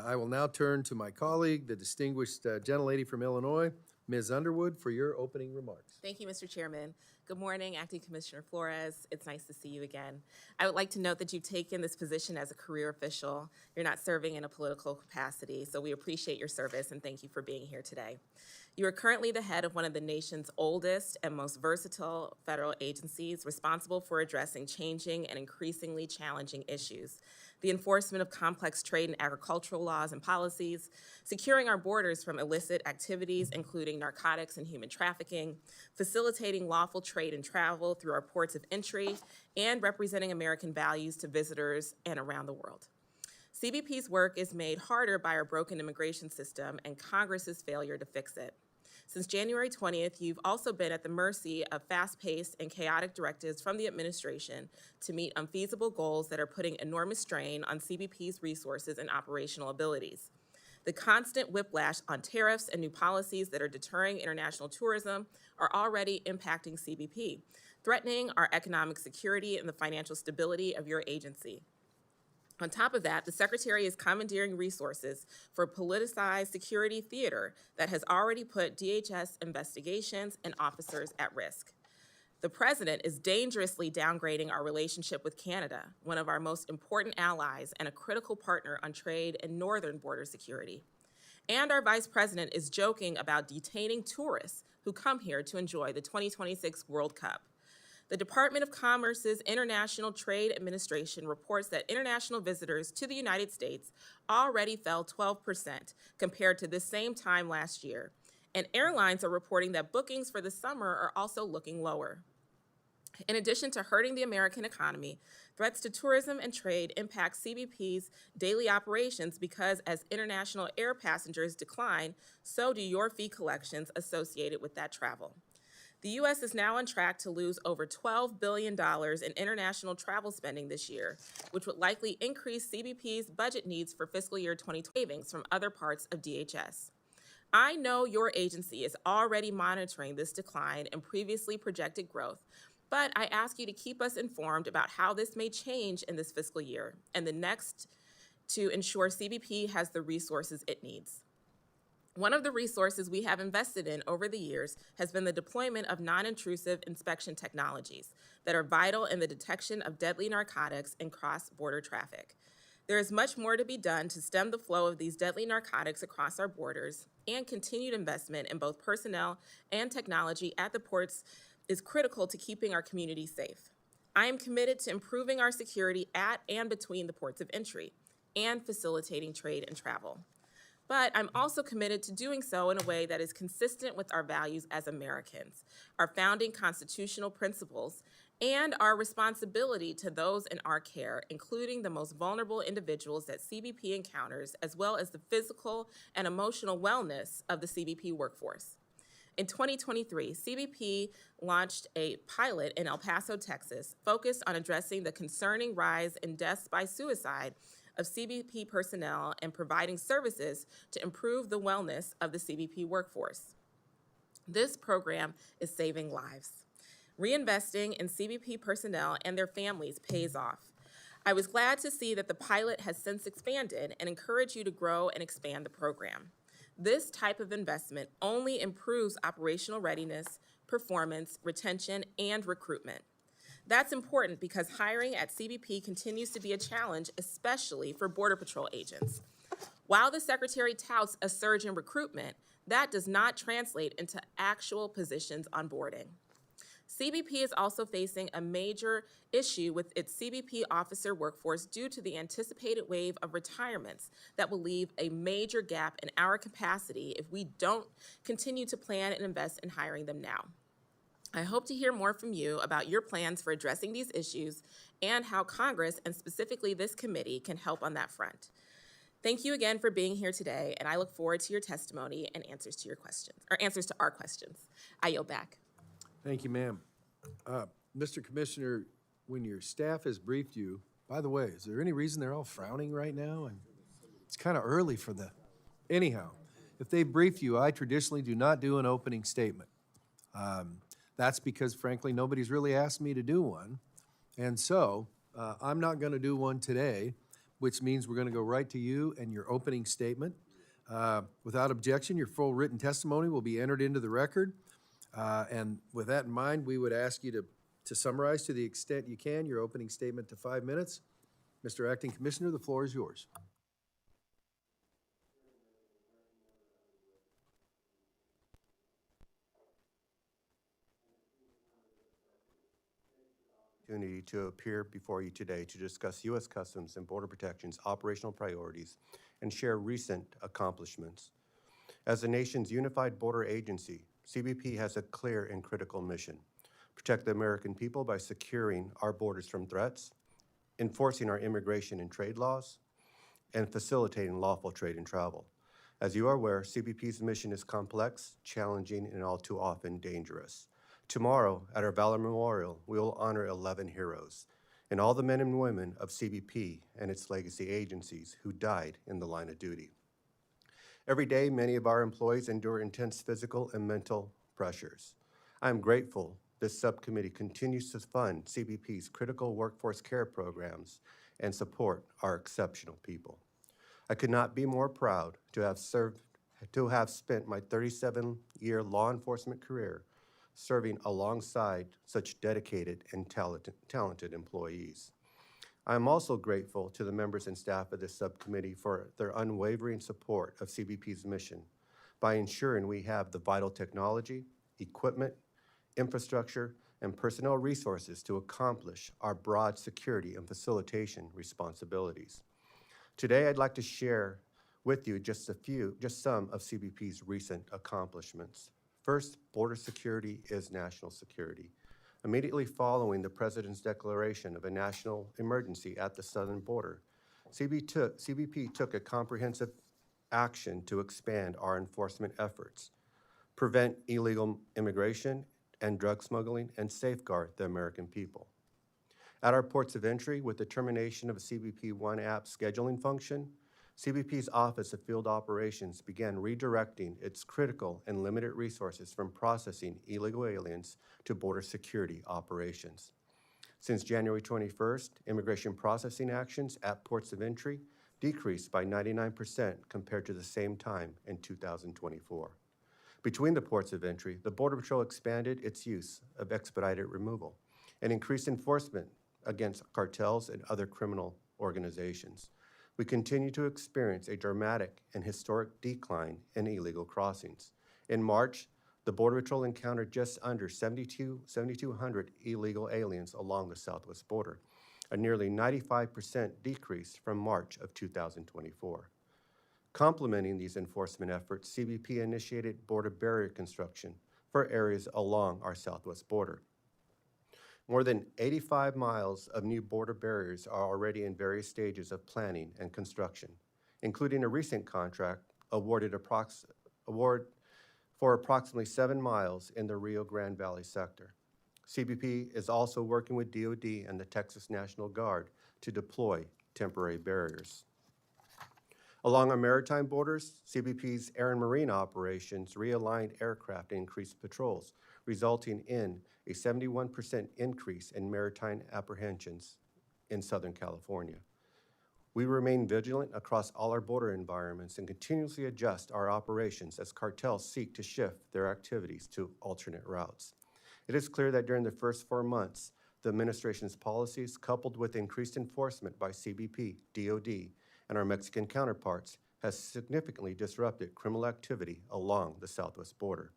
I will now turn to my colleague, the distinguished gentlelady from Illinois, Ms. Underwood, for your opening remarks. Thank you, Mr. Chairman. Good morning, Acting Commissioner Flores. It's nice to see you again. I would like to note that you've taken this position as a career official. You're not serving in a political capacity, so we appreciate your service and thank you for being here today. You are currently the head of one of the nation's oldest and most versatile federal agencies, responsible for addressing changing and increasingly challenging issues: the enforcement of complex trade and agricultural laws and policies, securing our borders from illicit activities, including narcotics and human trafficking, facilitating lawful trade and travel through our ports of entry, and representing American values to visitors and around the world. CBP's work is made harder by our broken immigration system and Congress's failure to fix it. Since January 20th, you've also been at the mercy of fast-paced and chaotic directives from the administration to meet unfeasible goals that are putting enormous strain on CBP's resources and operational abilities. The constant whiplash on tariffs and new policies that are deterring international tourism are already impacting CBP, threatening our economic security and the financial stability of your agency. On top of that, the Secretary is commandeering resources for a politicized security theater that has already put DHS investigations and officers at risk. The President is dangerously downgrading our relationship with Canada, one of our most important allies and a critical partner on trade and northern border security. And our Vice President is joking about detaining tourists who come here to enjoy the 2026 World Cup. The Department of Commerce's International Trade Administration reports that international visitors to the United States already fell 12% compared to this same time last year, and airlines are reporting that bookings for the summer are also looking lower. In addition to hurting the American economy, threats to tourism and trade impact CBP's daily operations because as international air passengers decline, so do your fee collections associated with that travel. The U.S. is now on track to lose over $12 billion in international travel spending this year, which would likely increase CBP's budget needs for fiscal year 2020 savings from other parts of DHS. I know your agency is already monitoring this decline and previously projected growth, but I ask you to keep us informed about how this may change in this fiscal year and the next to ensure CBP has the resources it needs. One of the resources we have invested in over the years has been the deployment of non-intrusive inspection technologies that are vital in the detection of deadly narcotics and cross-border traffic. There is much more to be done to stem the flow of these deadly narcotics across our borders, and continued investment in both personnel and technology at the ports is critical to keeping our communities safe. I am committed to improving our security at and between the ports of entry and facilitating trade and travel. But I'm also committed to doing so in a way that is consistent with our values as Americans, our founding constitutional principles, and our responsibility to those in our care, including the most vulnerable individuals that CBP encounters, as well as the physical and emotional wellness of the CBP workforce. In 2023, CBP launched a pilot in El Paso, Texas, focused on addressing the concerning rise in deaths by suicide of CBP personnel and providing services to improve the wellness of the CBP workforce. This program is saving lives. Reinvesting in CBP personnel and their families pays off. I was glad to see that the pilot has since expanded and encourage you to grow and expand the program. This type of investment only improves operational readiness, performance, retention, and recruitment. That's important because hiring at CBP continues to be a challenge, especially for Border Patrol agents. While the Secretary touts a surge in recruitment, that does not translate into actual positions onboarding. CBP is also facing a major issue with its CBP officer workforce due to the anticipated wave of retirements that will leave a major gap in our capacity if we don't continue to plan and invest in hiring them now. I hope to hear more from you about your plans for addressing these issues and how Congress, and specifically this committee, can help on that front. Thank you again for being here today, and I look forward to your testimony and answers to your questions, or answers to our questions. I yield back. Thank you, ma'am. Mr. Commissioner, when your staff has briefed you, by the way, is there any reason they're all frowning right now? And it's kind of early for the, anyhow, if they brief you, I traditionally do not do an opening statement. That's because, frankly, nobody's really asked me to do one. And so I'm not going to do one today. which means we're going to go right to you and your opening statement. Without objection, your full written testimony will be entered into the record. And with that in mind, we would ask you to summarize to the extent you can your opening statement to 5 minutes. Mr. Acting Commissioner, the floor is yours. Opportunity to appear before you today to discuss U.S. Customs and Border Protection's operational priorities and share recent accomplishments. As the nation's unified border agency, CBP has a clear and critical mission: protect the American people by securing our borders from threats, enforcing our immigration and trade laws, and facilitating lawful trade and travel. As you are aware, CBP's mission is complex, challenging, and all too often dangerous. Tomorrow, at our Valor Memorial, we will honor 11 heroes and all the men and women of CBP and its legacy agencies who died in the line of duty. Every day, many of our employees endure intense physical and mental pressures. I am grateful this subcommittee continues to fund CBP's critical workforce care programs and support our exceptional people. I could not be more proud to have spent my 37-year law enforcement career serving alongside such dedicated and talented employees. I am also grateful to the members and staff of this subcommittee for their unwavering support of CBP's mission by ensuring we have the vital technology, equipment, infrastructure, and personnel resources to accomplish our broad security and facilitation responsibilities. Today, I'd like to share with you just some of CBP's recent accomplishments. First, border security is national security. Immediately following the President's declaration of a national emergency at the southern border, CBP took a comprehensive action to expand our enforcement efforts, prevent illegal immigration and drug smuggling, and safeguard the American people. At our ports of entry, with the termination of a CBP One app scheduling function, CBP's Office of Field Operations began redirecting its critical and limited resources from processing illegal aliens to border security operations. Since January 21st, immigration processing actions at ports of entry decreased by 99% compared to the same time in 2024. Between the ports of entry, the Border Patrol expanded its use of expedited removal and increased enforcement against cartels and other criminal organizations. We continue to experience a dramatic and historic decline in illegal crossings. In March, the Border Patrol encountered just under 7,200 illegal aliens along the southwest border, a nearly 95% decrease from March of 2024. Complementing these enforcement efforts, CBP initiated border barrier construction for areas along our southwest border. More than 85 miles of new border barriers are already in various stages of planning and construction, including a recent contract award for approximately 7 miles in the Rio Grande Valley sector. CBP is also working with DoD and the Texas National Guard to deploy temporary barriers. Along our maritime borders, CBP's air and marine operations realigned aircraft and increased patrols, resulting in a 71% increase in maritime apprehensions in Southern California. We remain vigilant across all our border environments and continuously adjust our operations as cartels seek to shift their activities to alternate routes. It is clear that during the first 4 months, the administration's policies, coupled with increased enforcement by CBP, DoD, and our Mexican counterparts, has significantly disrupted criminal activity along the southwest border.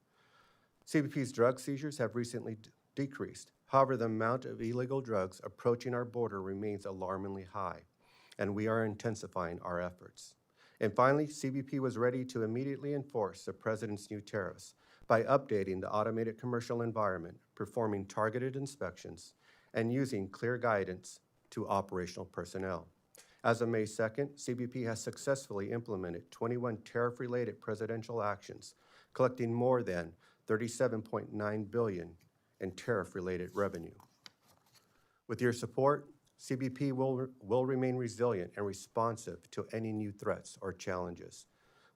CBP's drug seizures have recently decreased. However, the amount of illegal drugs approaching our border remains alarmingly high, and we are intensifying our efforts. And finally, CBP was ready to immediately enforce the President's new tariffs by updating the automated commercial environment, performing targeted inspections, and using clear guidance to operational personnel. As of May 2nd, CBP has successfully implemented 21 tariff-related presidential actions, collecting more than $37.9 billion in tariff-related revenue. With your support, CBP will remain resilient and responsive to any new threats or challenges.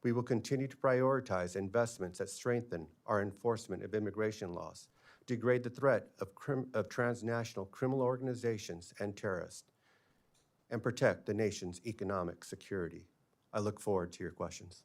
We will continue to prioritize investments that strengthen our enforcement of immigration laws, degrade the threat of transnational criminal organizations and terrorists, and protect the nation's economic security. I look forward to your questions.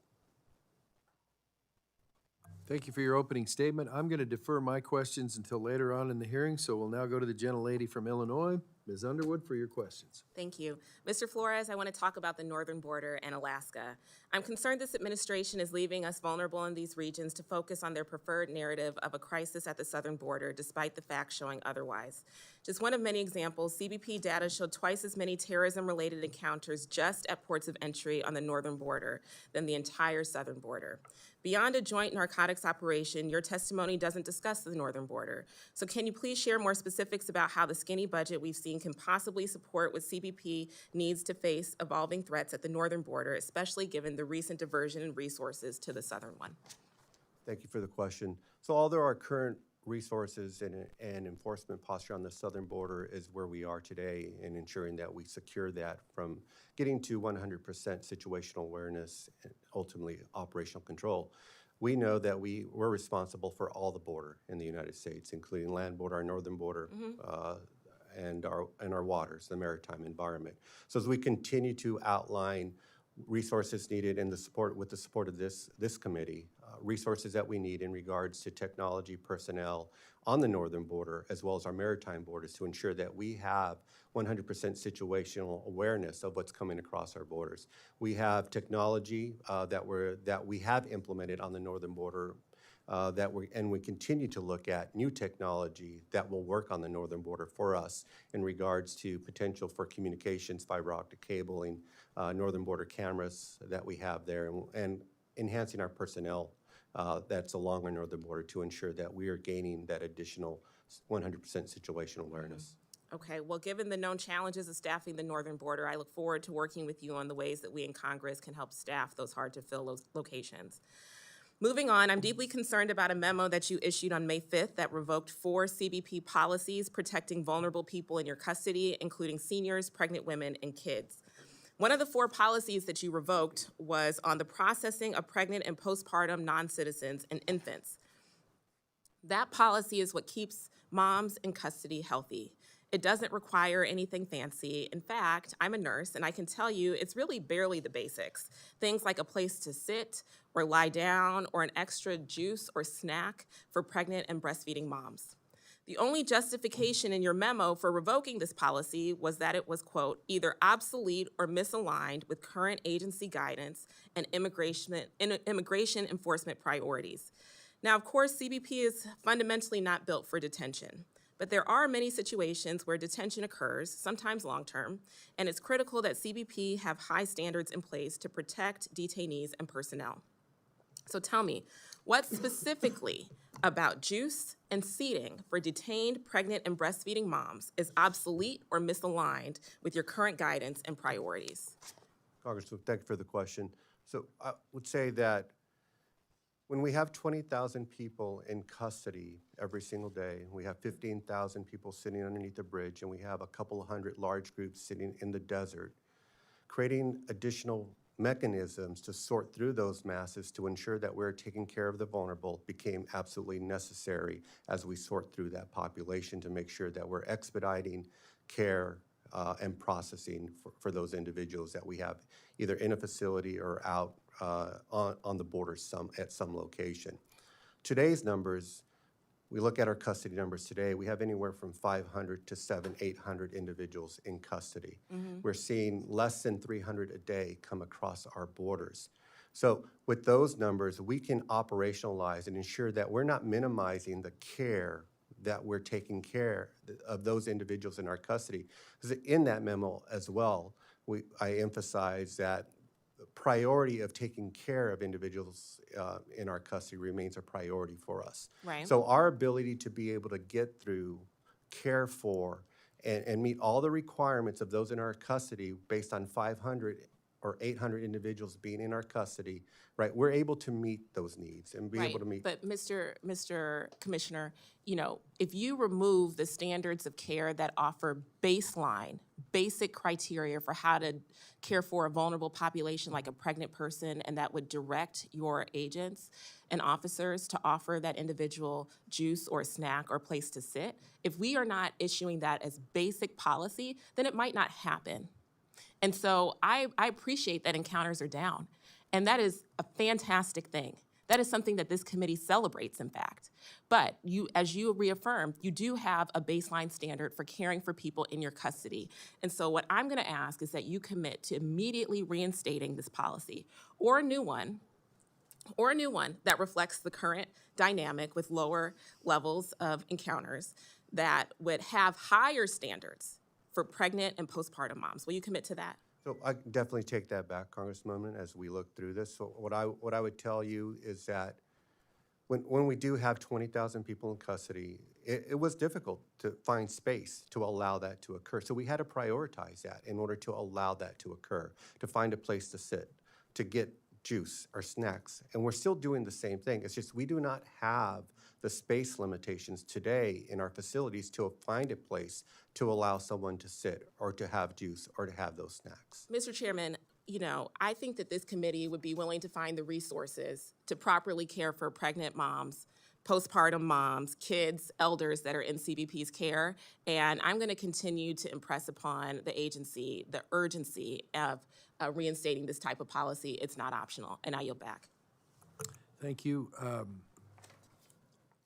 Thank you for your opening statement. I'm going to defer my questions until later on in the hearing, so we'll now go to the gentlelady from Illinois, Ms. Underwood, for your questions. Thank you. Mr. Flores, I want to talk about the northern border and Alaska. I'm concerned this administration is leaving us vulnerable in these regions to focus on their preferred narrative of a crisis at the southern border, despite the facts showing otherwise. Just one of many examples, CBP data showed twice as many terrorism-related encounters just at ports of entry on the northern border than the entire southern border. Beyond a joint narcotics operation, your testimony doesn't discuss the northern border. So can you please share more specifics about how the skinny budget we've seen can possibly support what CBP needs to face evolving threats at the northern border, especially given the recent diversion in resources to the southern one? Thank you for the question. So although our current resources and enforcement posture on the southern border is where we are today in ensuring that we secure that from getting to 100% situational awareness and ultimately operational control, we know that we're responsible for all the border in the United States, including land border, our northern border, and our waters, the maritime environment. So as we continue to outline resources needed in the support of this committee, resources that we need in regards to technology, personnel on the northern border, as well as our maritime borders, to ensure that we have 100% situational awareness of what's coming across our borders. We have technology that we have implemented on the northern border, and we continue to look at new technology that will work on the northern border for us in regards to potential for communications, fiber optic cabling, northern border cameras that we have there, and enhancing our personnel that's along our northern border to ensure that we are gaining that additional 100% situational awareness. Okay, well, given the known challenges of staffing the northern border, I look forward to working with you on the ways that we in Congress can help staff those hard-to-fill locations. Moving on, I'm deeply concerned about a memo that you issued on May 5th that revoked 4 CBP policies protecting vulnerable people in your custody, including seniors, pregnant women, and kids. One of the 4 policies that you revoked was on the processing of pregnant and postpartum non-citizens and infants. That policy is what keeps moms in custody healthy. It doesn't require anything fancy. In fact, I'm a nurse, and I can tell you it's really barely the basics. Things like a place to sit or lie down or an extra juice or snack for pregnant and breastfeeding moms. The only justification in your memo for revoking this policy was that it was, quote, either obsolete or misaligned with current agency guidance and immigration enforcement priorities. Now, of course, CBP is fundamentally not built for detention. But there are many situations where detention occurs, sometimes long-term, and it's critical that CBP have high standards in place to protect detainees and personnel. So tell me, what specifically about juice and seating for detained, pregnant, and breastfeeding moms is obsolete or misaligned with your current guidance and priorities? Congressman, thank you for the question. So I would say that when we have 20,000 people in custody every single day, we have 15,000 people sitting underneath the bridge, and we have a couple of hundred large groups sitting in the desert, creating additional mechanisms to sort through those masses to ensure that we're taking care of the vulnerable became absolutely necessary as we sort through that population to make sure that we're expediting care and processing for those individuals that we have either in a facility or out on the border at some location. Today's numbers, we look at our custody numbers today, we have anywhere from 500 to 800 individuals in custody. We're seeing less than 300 a day come across our borders. So with those numbers, we can operationalize and ensure that we're not minimizing the care that we're taking care of those individuals in our custody. Because in that memo as well, I emphasize that the priority of taking care of individuals in our custody remains a priority for us. Right. So our ability to be able to get through, care for, and meet all the requirements of those in our custody based on 500 or 800 individuals being in our custody, right? We're able to meet those needs and be able to meet. But Mr. Commissioner, you know, if you remove the standards of care that offer basic criteria for how to care for a vulnerable population like a pregnant person, and that would direct your agents and officers to offer that individual juice or snack or place to sit, if we are not issuing that as basic policy, then it might not happen. And so I appreciate that encounters are down. And that is a fantastic thing. That is something that this committee celebrates, in fact. But you, as you reaffirmed, you do have a baseline standard for caring for people in your custody. And so what I'm going to ask is that you commit to immediately reinstating this policy or a new one that reflects the current dynamic with lower levels of encounters that would have higher standards for pregnant and postpartum moms. Will you commit to that? So I definitely take that back, Congresswoman, as we look through this. So what I would tell you is that when we do have 20,000 people in custody, it was difficult to find space to allow that to occur. So we had to prioritize that in order to allow that to occur, to find a place to sit, to get juice or snacks. And we're still doing the same thing. It's just we do not have the space limitations today in our facilities to find a place to allow someone to sit or to have juice or to have those snacks. Mr. Chairman, I think that this committee would be willing to find the resources to properly care for pregnant moms, postpartum moms, kids, elders that are in CBP's care. And I'm going to continue to impress upon the agency the urgency of reinstating this type of policy. It's not optional. And I yield back. Thank you.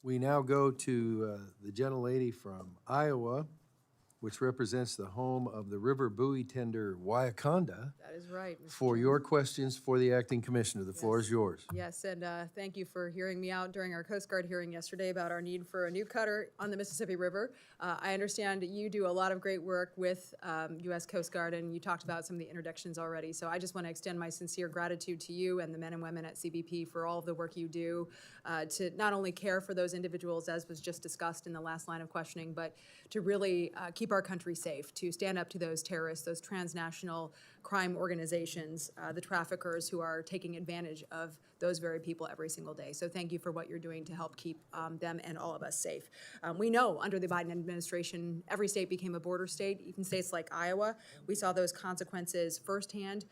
We now go to the gentlelady from Iowa, which represents the home of the river buoy tender Waiaconda. That is right, Mr. For your questions for the acting commissioner, the floor is yours. Yes, and thank you for hearing me out during our Coast Guard hearing yesterday about our need for a new cutter on the Mississippi River. I understand you do a lot of great work with U.S. Coast Guard, and you talked about some of the interdictions already. So I just want to extend my sincere gratitude to you and the men and women at CBP for all of the work you do to not only care for those individuals, as was just discussed in the last line of questioning, but to really keep our country safe, to stand up to those terrorists, those transnational crime organizations, the traffickers who are taking advantage of those very people every single day. So thank you for what you're doing to help keep them and all of us safe. We know under the Biden administration, every state became a border state, even states like Iowa. We saw those consequences firsthand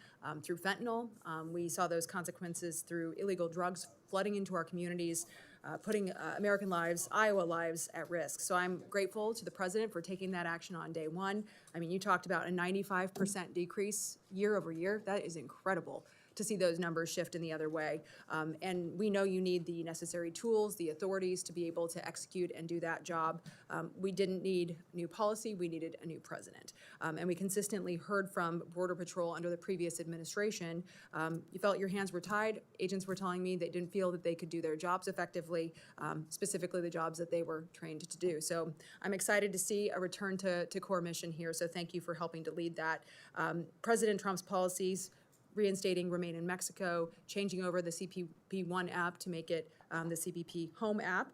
through fentanyl. We saw those consequences through illegal drugs flooding into our communities, putting American lives, Iowa lives at risk. So I'm grateful to the president for taking that action on day one. I mean, you talked about a 95% decrease year over year. That is incredible to see those numbers shift in the other way. And we know you need the necessary tools, the authorities to be able to execute and do that job. We didn't need new policy, we needed a new president. And we consistently heard from Border Patrol under the previous administration, you felt your hands were tied. Agents were telling me they didn't feel that they could do their jobs effectively, specifically the jobs that they were trained to do. So I'm excited to see a return to core mission here, so thank you for helping to lead that. President Trump's policies, reinstating Remain in Mexico, changing over the CBP One app to make it the CBP Home app,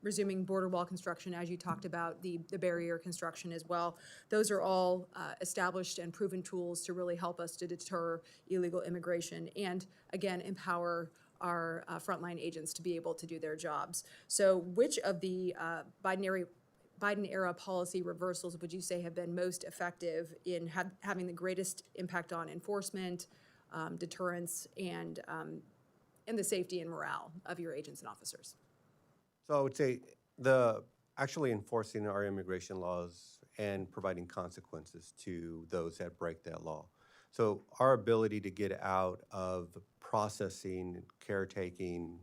resuming border wall construction, as you talked about, the barrier construction as well. Those are all established and proven tools to really help us to deter illegal immigration and, again, empower our frontline agents to be able to do their jobs. So which of the Biden-era policy reversals would you say have been most effective in having the greatest impact on enforcement, deterrence, and the safety and morale of your agents and officers? So I would say actually enforcing our immigration laws and providing consequences to those that break that law. So our ability to get out of processing, caretaking,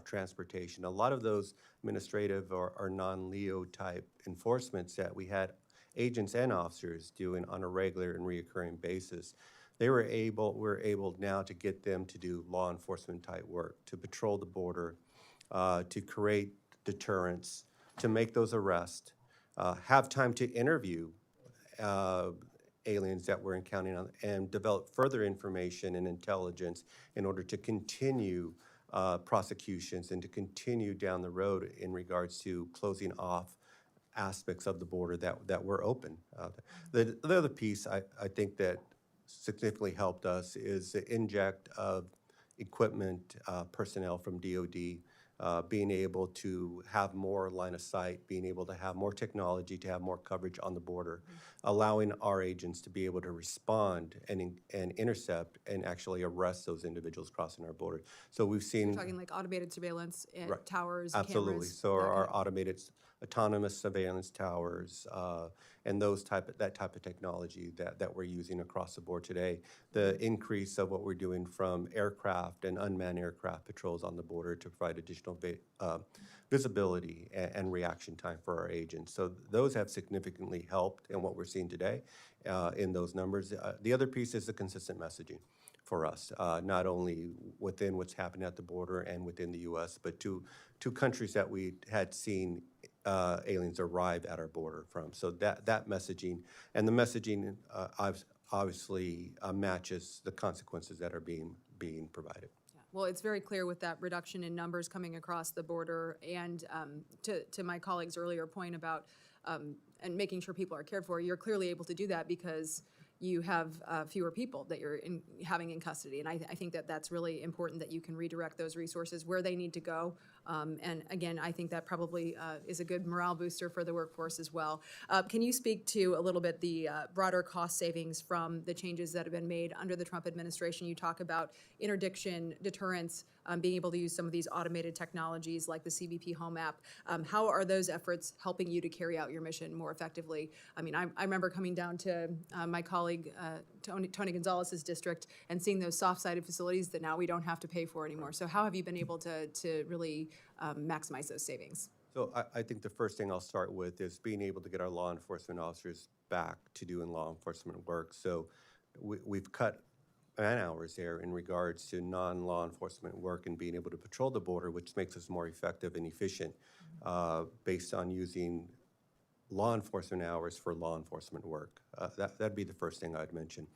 transportation, a lot of those administrative or non-LEO type enforcements that we had agents and officers doing on a regular and reoccurring basis, we're able now to get them to do law enforcement type work, to patrol the border, to create deterrence, to make those arrests, have time to interview aliens that we're encountering on, and develop further information and intelligence in order to continue prosecutions and to continue down the road in regards to closing off aspects of the border that were open. The other piece I think that significantly helped us is the inject of equipment, personnel from DOD, being able to have more line of sight, being able to have more technology, to have more coverage on the border, allowing our agents to be able to respond and intercept and actually arrest those individuals crossing our border. So we've seen— You're talking like automated surveillance, Right. towers, Absolutely. cameras. So our automated autonomous surveillance towers, and that type of technology that we're using across the board today. The increase of what we're doing from aircraft and unmanned aircraft patrols on the border to provide additional visibility and reaction time for our agents. So those have significantly helped in what we're seeing today in those numbers. The other piece is the consistent messaging for us, not only within what's happening at the border and within the U.S., but to countries that we had seen aliens arrive at our border from. So that messaging, and the messaging obviously matches the consequences that are being provided. Well, it's very clear with that reduction in numbers coming across the border, and to my colleague's earlier point about and making sure people are cared for, you're clearly able to do that because you have fewer people that you're having in custody. And I think that that's really important, that you can redirect those resources where they need to go. And again, I think that probably is a good morale booster for the workforce as well. Can you speak to a little bit the broader cost savings from the changes that have been made under the Trump administration? You talk about interdiction, deterrence, being able to use some of these automated technologies like the CBP Home app. How are those efforts helping you to carry out your mission more effectively? I mean, I remember coming down to my colleague Tony Gonzalez's district and seeing those soft-sided facilities that now we don't have to pay for anymore. So how have you been able to really maximize those savings? So I think the first thing I'll start with is being able to get our law enforcement officers back to doing law enforcement work. So we've cut man hours there in regards to non-law enforcement work and being able to patrol the border, which makes us more effective and efficient based on using law enforcement hours for law enforcement work. That'd be the first thing I'd mention.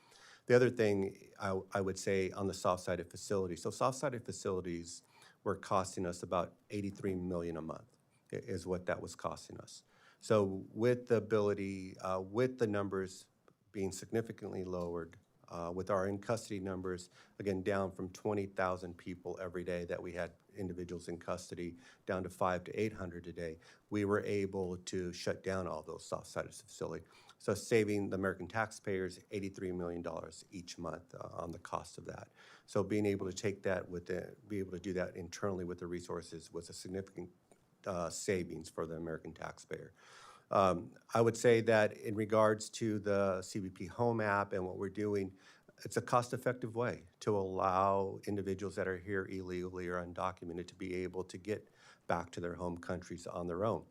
The other thing I would say on the soft-sided facilities. So soft-sided facilities were costing us about $83 million a month is what that was costing us. So with the ability, with the numbers being significantly lowered, with our in-custody numbers, again, down from 20,000 people every day that we had individuals in custody, down to 500 to 800 a day, we were able to shut down all those soft-sided facilities. So saving the American taxpayers $83 million each month on the cost of that. So being able to take that be able to do that internally with the resources was a significant savings for the American taxpayer. I would say that in regards to the CBP Home app and what we're doing, it's a cost-effective way to allow individuals that are here illegally or undocumented to be able to get back to their home countries on their own.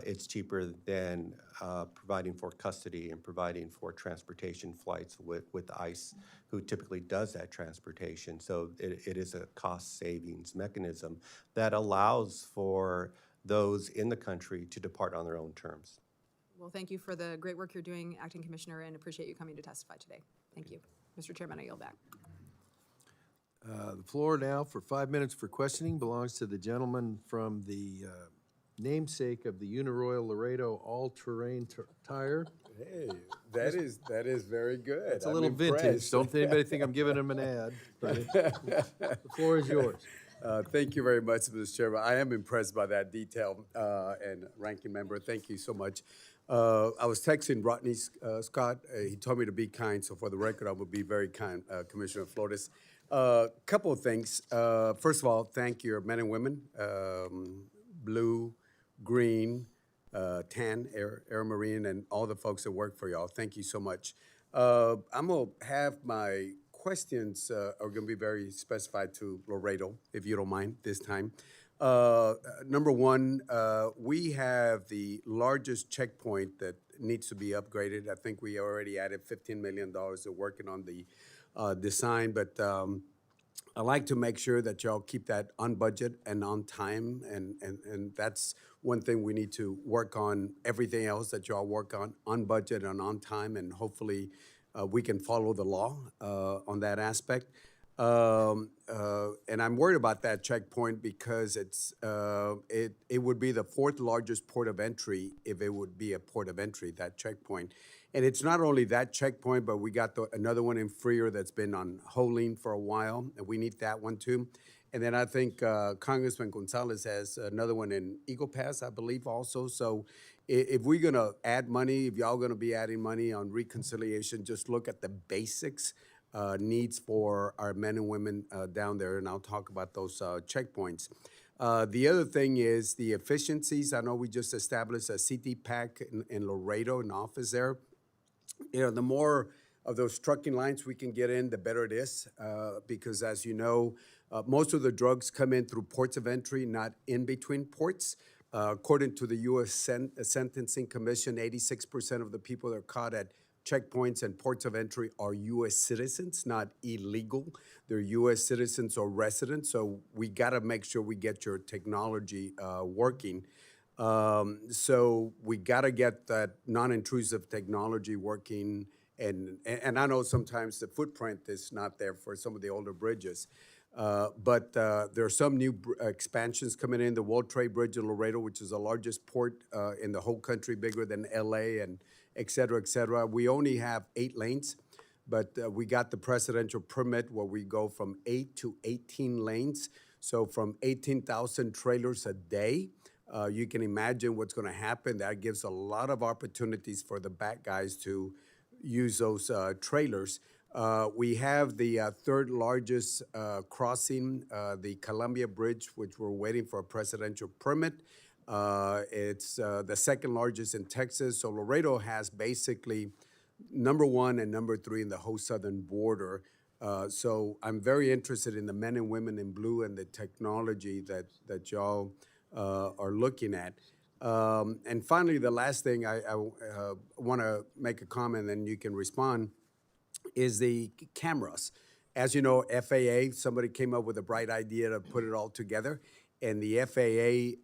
It's cheaper than providing for custody and providing for transportation flights with ICE, who typically does that transportation. So it is a cost savings mechanism that allows for those in the country to depart on their own terms. Well, thank you for the great work you're doing, Acting Commissioner, and appreciate you coming to testify today. Thank you. Mr. Chairman, I yield back. The floor now for 5 minutes for questioning belongs to the gentleman from the namesake of the Uniroyal Laredo all-terrain tire. Hey, that is very good. It's a little vintage. Don't anybody think I'm giving him an ad. The floor is yours. Thank you very much, Mr. Chairman. I am impressed by that detail, and Ranking Member, thank you so much. I was texting Rodney Scott. He told me to be kind, so for the record, I will be very kind, Commissioner Flores. Couple of things. First of all, thank your men and women, blue, green, tan, air marine, and all the folks that work for y'all. Thank you so much. I'm going to have my questions are going to be very specified to Laredo, if you don't mind, this time. Number one, we have the largest checkpoint that needs to be upgraded. I think we already added $15 million to working on the design, but I like to make sure that y'all keep that on budget and on time, and that's one thing we need to work on. Everything else that y'all work on budget and on time, and hopefully we can follow the law on that aspect. And I'm worried about that checkpoint because it would be the fourth largest port of entry if it would be a port of entry, that checkpoint. And it's not only that checkpoint, but we got another one in Freer that's been on holding for a while, and we need that one too. And then I think Congressman Gonzalez has another one in Eagle Pass, I believe, also. So if we're going to add money, if y'all going to be adding money on reconciliation, just look at the basics needs for our men and women down there, and I'll talk about those checkpoints. The other thing is the efficiencies. I know we just established a CT-PAC in Laredo, an office there. The more of those trucking lines we can get in, the better it is, because as you know, most of the drugs come in through ports of entry, not in between ports. According to the U.S. Sentencing Commission, 86% of the people that are caught at checkpoints and ports of entry are U.S. citizens, not illegal. They're U.S. citizens or residents, so we got to make sure we get your technology working. So we got to get that non-intrusive technology working, and I know sometimes the footprint is not there for some of the older bridges. But there are some new expansions coming in. The World Trade Bridge in Laredo, which is the largest port in the whole country, bigger than LA, and et cetera, et cetera. We only have 8 lanes, but we got the presidential permit where we go from 8 to 18 lanes. So from 18,000 trailers a day, you can imagine what's going to happen. That gives a lot of opportunities for the bad guys to use those trailers. We have the third largest crossing, the Columbia Bridge, which we're waiting for a presidential permit. It's the second largest in Texas. So Laredo has basically #1 and #3 in the whole southern border. So I'm very interested in the men and women in blue and the technology that y'all are looking at. And finally, the last thing I want to make a comment, and you can respond, is the cameras. As you know, FAA, somebody came up with a bright idea to put it all together, and the FAA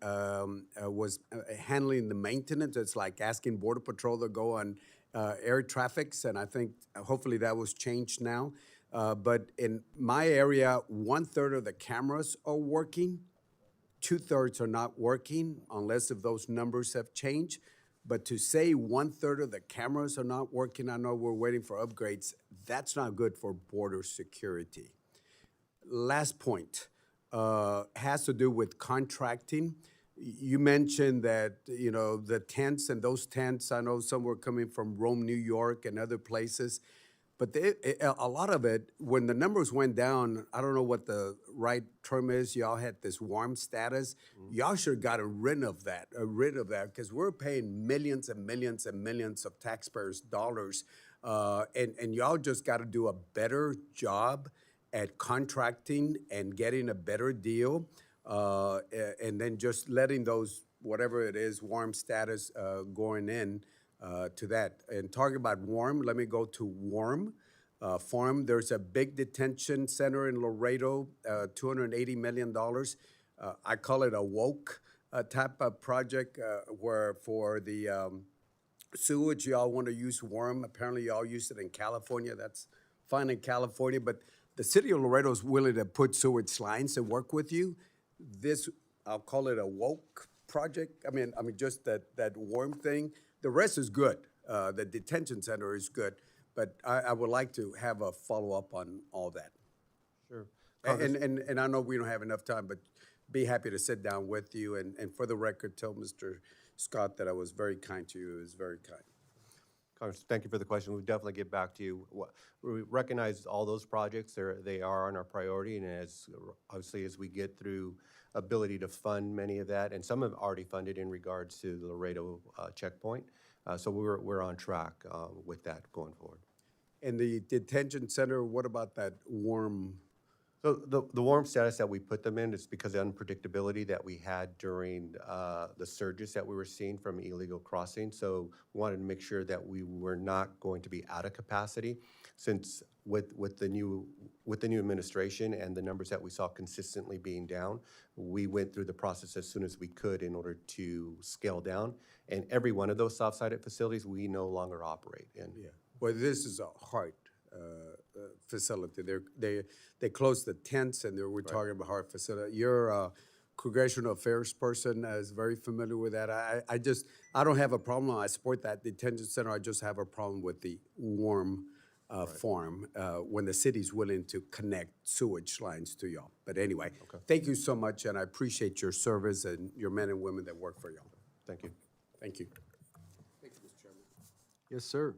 was handling the maintenance. It's like asking Border Patrol to go on air traffics, and I think hopefully that was changed now. But in my area, 1/3 of the cameras are working. 2/3 are not working, unless if those numbers have changed. But to say 1/3 of the cameras are not working, I know we're waiting for upgrades, that's not good for border security. Last point has to do with contracting. You mentioned that, the tents, and those tents, I know some were coming from Rome, New York, and other places. But a lot of it, when the numbers went down, I don't know what the right term is, y'all had this warm status. Y'all should have gotten rid of that, because we're paying millions and millions and millions of taxpayers' dollars. And y'all just got to do a better job at contracting and getting a better deal. And then just letting those, whatever it is, warm status going in. To that. And talking about warm, let me go to warm. Farm, there's a big detention center in Laredo, $280 million. I call it a woke type of project where for the sewage, y'all want to use warm. Apparently, y'all use it in California. That's fine in California, but the city of Laredo is willing to put sewage lines and work with you. This, I'll call it a woke project. I mean, just that warm thing. The rest is good. The detention center is good, but I would like to have a follow-up on all that. Sure. And I know we don't have enough time, but be happy to sit down with you. And for the record, tell Mr. Scott that I was very kind to you. He was very kind. Congressman, thank you for the question. We'll definitely get back to you. We recognize all those projects. They are on our priority, and obviously as we get through ability to fund many of that, and some have already funded in regards to the Laredo checkpoint. So we're on track with that going forward. And the detention center, what about that warm? So the warm status that we put them in is because of the unpredictability that we had during the surges that we were seeing from illegal crossing. So we wanted to make sure that we were not going to be out of capacity, since with the new administration and the numbers that we saw consistently being down, we went through the process as soon as we could in order to scale down. And every one of those soft-sided facilities we no longer operate in. Yeah. Well, this is a heart facility. They closed the tents, and we're talking about heart facility. You're a congressional affairs person, is very familiar with that. I don't have a problem. I support that detention center. I just have a problem with the warm farm when the city's willing to connect sewage lines to y'all. But anyway, Thank you so much, and I appreciate your service and your men and women that work for y'all. Thank you. Thank you. Thank you, Mr. Chairman. Yes, sir.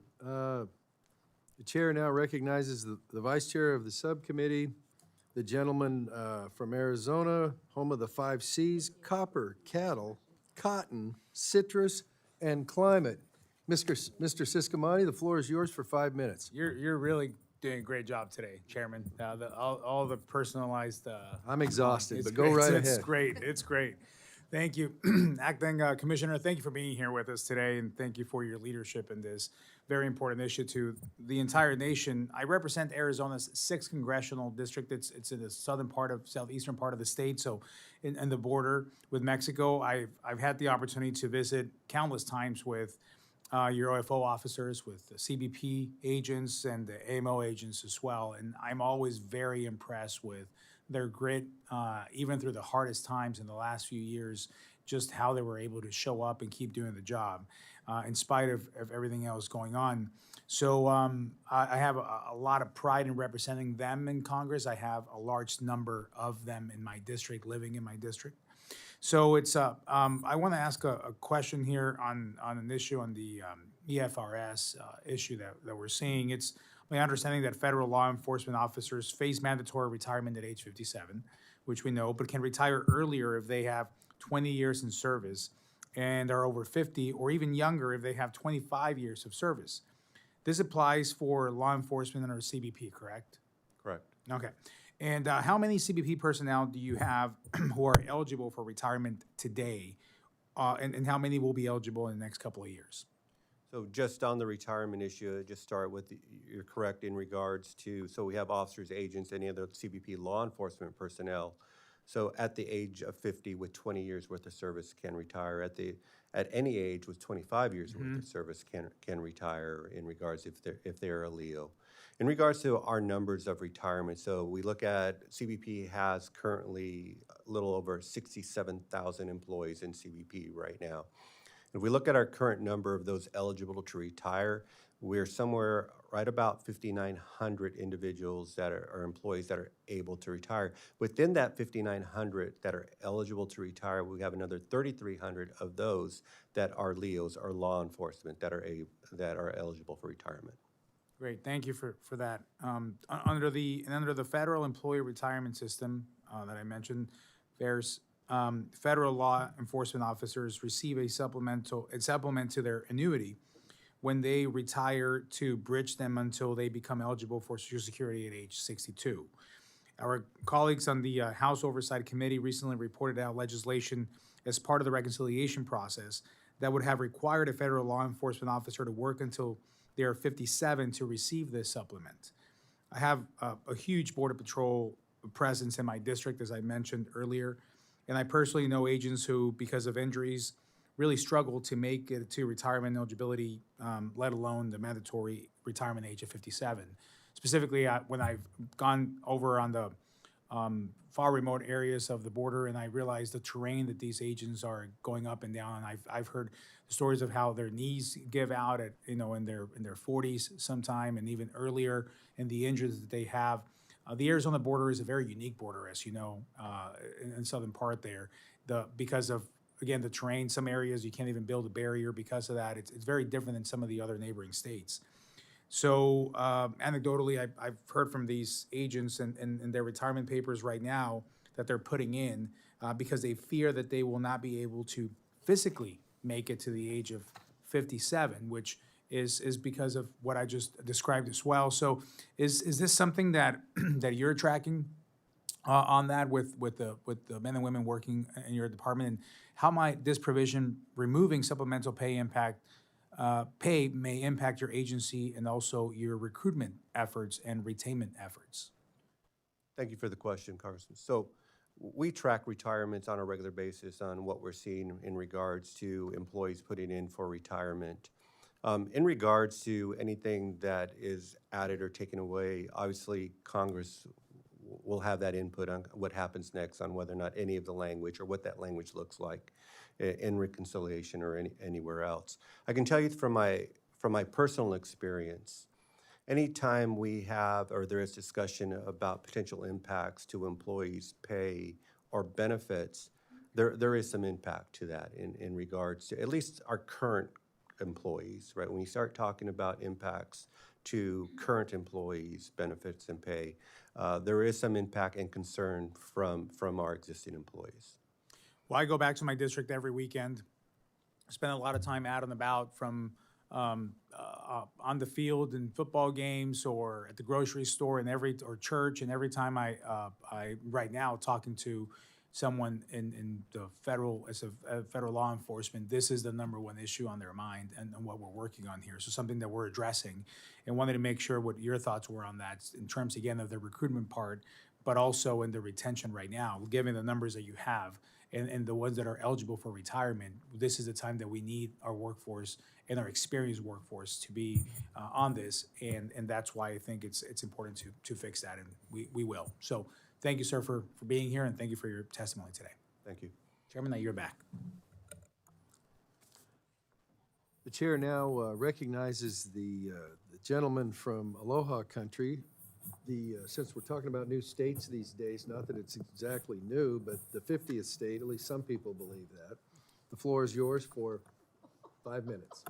The chair now recognizes the vice chair of the subcommittee, the gentleman from Arizona, home of the 5 Cs, copper, cattle, cotton, citrus, and climate. Mr. Siscomani, the floor is yours for 5 minutes. You're really doing a great job today, Chairman. All the personalized. I'm exhausted, it's but go great. right It's ahead. great. It's great. Thank you, Acting Commissioner. Thank you for being here with us today, and thank you for your leadership in this very important issue to the entire nation. I represent Arizona's 6th congressional district. It's in the southeastern part of the state, so in the border with Mexico. I've had the opportunity to visit countless times with your OFO officers, with the CBP agents and the AMO agents as well. And I'm always very impressed with their grit, even through the hardest times in the last few years, just how they were able to show up and keep doing the job in spite of everything else going on. So I have a lot of pride in representing them in Congress. I have a large number of them in my district, living in my district. So it's I want to ask a question here on an issue on the EFRS issue that we're seeing. It's my understanding that federal law enforcement officers face mandatory retirement at age 57, which we know, but can retire earlier if they have 20 years in service and are over 50, or even younger if they have 25 years of service. This applies for law enforcement under CBP, correct? Correct. Okay. And how many CBP personnel do you have who are eligible for retirement today? And how many will be eligible in the next couple of years? So just on the retirement issue, just start with, you're correct in regards to, so we have officers, agents, any other CBP law enforcement personnel. So at the age of 50 with 20 years worth of service can retire. At any age with 25 years worth of service can retire in regards if they're a Leo. In regards to our numbers of retirement, so we look at CBP has currently a little over 67,000 employees in CBP right now. If we look at our current number of those eligible to retire, we're somewhere right about 5,900 individuals that are employees that are able to retire. Within that 5,900 that are eligible to retire, we have another 3,300 of those that are Leos or law enforcement that are eligible for retirement. Great, thank you for that. Under the federal employee retirement system that I mentioned, there's federal law enforcement officers receive a supplement to their annuity when they retire to bridge them until they become eligible for Social Security at age 62. Our colleagues on the House Oversight Committee recently reported out legislation as part of the reconciliation process that would have required a federal law enforcement officer to work until they are 57 to receive this supplement. I have a huge Border Patrol presence in my district, as I mentioned earlier, and I personally know agents who, because of injuries, really struggle to make it to retirement eligibility, let alone the mandatory retirement age of 57. Specifically, when I've gone over on the far remote areas of the border, and I realized the terrain that these agents are going up and down. And I've heard stories of how their knees give out at in their 40s sometime, and even earlier, and the injuries that they have. The Arizona border is a very unique border, as you know, in the southern part there, because of, again, the terrain. Some areas you can't even build a barrier because of that. It's very different than some of the other neighboring states. So anecdotally, I've heard from these agents and their retirement papers right now that they're putting in because they fear that they will not be able to physically make it to the age of 57, which is because of what I just described as well. So is this something that that you're tracking on that with the men and women working in your department, and how might this provision removing supplemental pay may impact your agency and also your recruitment efforts and retainment efforts? Thank you for the question, Congressman. So we track retirements on a regular basis on what we're seeing in regards to employees putting in for retirement. In regards to anything that is added or taken away, obviously Congress will have that input on what happens next on whether or not any of the language or what that language looks like in reconciliation or anywhere else. I can tell you from my personal experience, anytime we have or there is discussion about potential impacts to employees' pay or benefits, there is some impact to that in regards to at least our current employees, right? When you start talking about impacts to current employees' benefits and pay. There is some impact and concern from our existing employees. Well, I go back to my district every weekend, spend a lot of time out and about from on the field in football games or at the grocery store and or church, and every time I right now talking to someone in the federal, as a federal law enforcement, this is the #1 issue on their mind and what we're working on here. So something that we're addressing, and wanted to make sure what your thoughts were on that in terms, again, of the recruitment part, but also in the retention right now, given the numbers that you have and the ones that are eligible for retirement. This is the time that we need our workforce and our experienced workforce to be on this, and that's why I think it's important to fix that, and we will. So thank you, sir, for being here, and thank you for your testimony today. Thank you. Chairman, now you're back. The chair now recognizes the gentleman from Aloha Country. Since we're talking about new states these days, not that it's exactly new, but the 50th state, at least some people believe that. The floor is yours for 5 minutes.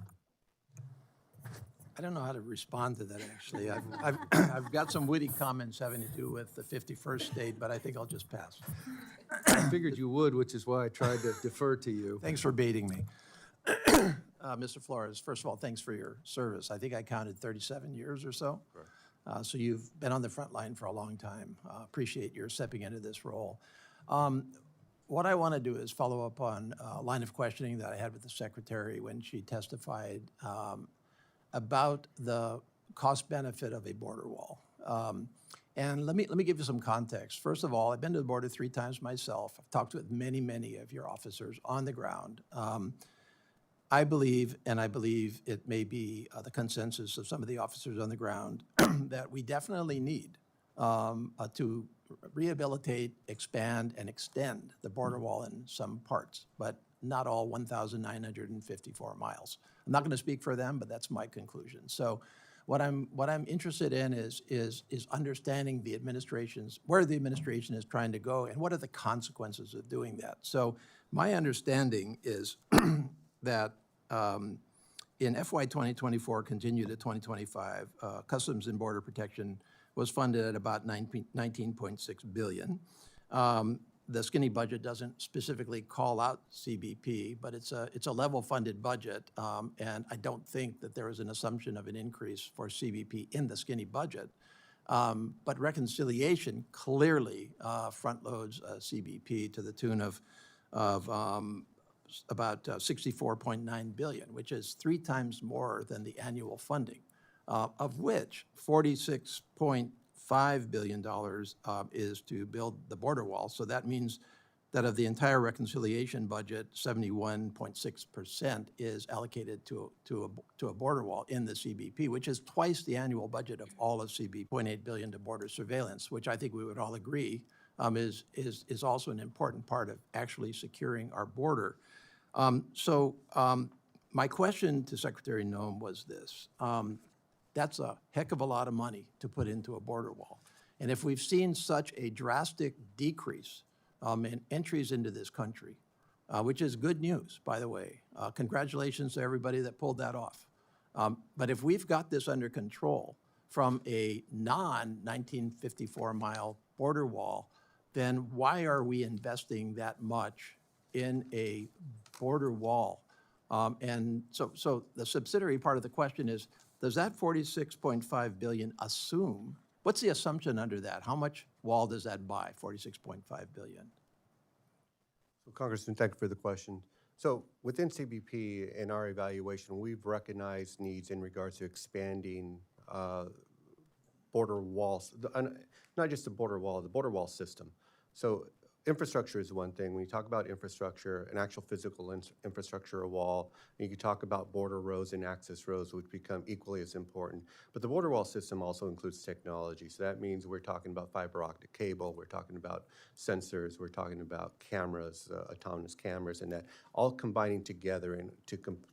I don't know how to respond to that, actually. I've got some witty comments having to do with the 51st state, but I think I'll just pass. I figured you would, which is why I tried to defer to you. Thanks for baiting me. Mr. Flores, first of all, thanks for your service. I think I counted 37 years or so. So you've been on the front line for a long time. Appreciate your stepping into this role. What I want to do is follow up on a line of questioning that I had with the secretary when she testified about the cost benefit of a border wall. And let me give you some context. First of all, I've been to the border 3 times myself. I've talked with many of your officers on the ground. I believe it may be the consensus of some of the officers on the ground, that we definitely need to rehabilitate, expand, and extend the border wall in some parts, but not all 1,954 miles. I'm not going to speak for them, but that's my conclusion. So what I'm interested in is understanding the where the administration is trying to go and what are the consequences of doing that. So my understanding is that in FY 2024, continue to 2025, Customs and Border Protection was funded at about $19.6 billion. The skinny budget doesn't specifically call out CBP, but it's a level funded budget, and I don't think that there is an assumption of an increase for CBP in the skinny budget. But reconciliation clearly front loads CBP to the tune of about $64.9 billion, which is 3 times more than the annual funding, of which $46.5 billion is to build the border wall. So that means that of the entire reconciliation budget, 71.6% is allocated to a border wall in the CBP, which is twice the annual budget of all of CBP, $0.8 billion to border surveillance, which I think we would all agree is also an important part of actually securing our border. My question to Secretary Noem was this. That's a heck of a lot of money to put into a border wall. And if we've seen such a drastic decrease in entries into this country, which is good news, by the way, congratulations to everybody that pulled that off. But if we've got this under control from a non-1954 mile border wall, then why are we investing that much in a border wall? And so the subsidiary part of the question is, does that $46.5 billion assume, what's the assumption under that? How much wall does that buy, $46.5 billion? So Congressman, thank you for the question. So within CBP, in our evaluation, we've recognized needs in regards to expanding border walls, not just the border wall system. So infrastructure is one thing. When you talk about infrastructure, an actual physical infrastructure, a wall, and you can talk about border roads and access roads, which become equally as important. But the border wall system also includes technology. So that means we're talking about fiber optic cable, we're talking about sensors, we're talking about cameras, autonomous cameras, and that all combining together and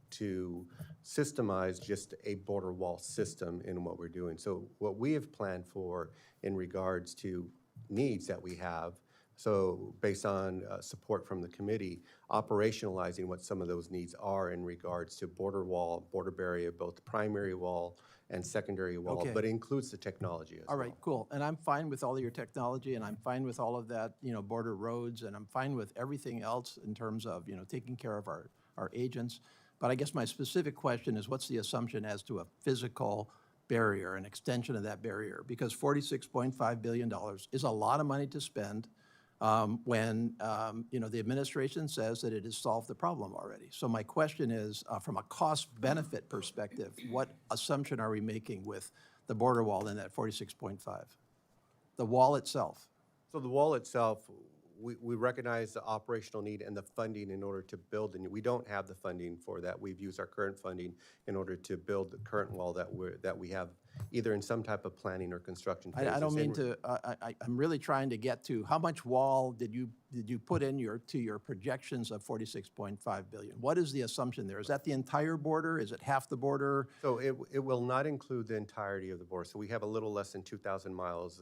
to systemize just a border wall system in what we're doing. So what we have planned for in regards to needs that we have, So based on support from the committee, operationalizing what some of those needs are in regards to border wall, border barrier, both primary wall and secondary wall, Okay. but it includes the technology as well. All right, cool. And I'm fine with all of your technology, and I'm fine with all of that, border roads, and I'm fine with everything else in terms of, taking care of our agents. But I guess my specific question is, what's the assumption as to a physical barrier, an extension of that barrier? Because $46.5 billion is a lot of money to spend when, the administration says that it has solved the problem already. So my question is, from a cost-benefit perspective, what assumption are we making with the border wall in that 46.5? The wall itself. So the wall itself, we recognize the operational need and the funding in order to build, and we don't have the funding for that. We've used our current funding in order to build the current wall that we have either in some type of planning or construction phases. I don't mean to, I'm really trying to get to, how much wall did you put in to your projections of 46.5 billion? What is the assumption there? Is that the entire border? Is it half the border? So it will not include the entirety of the border. So we have a little less than 2,000 miles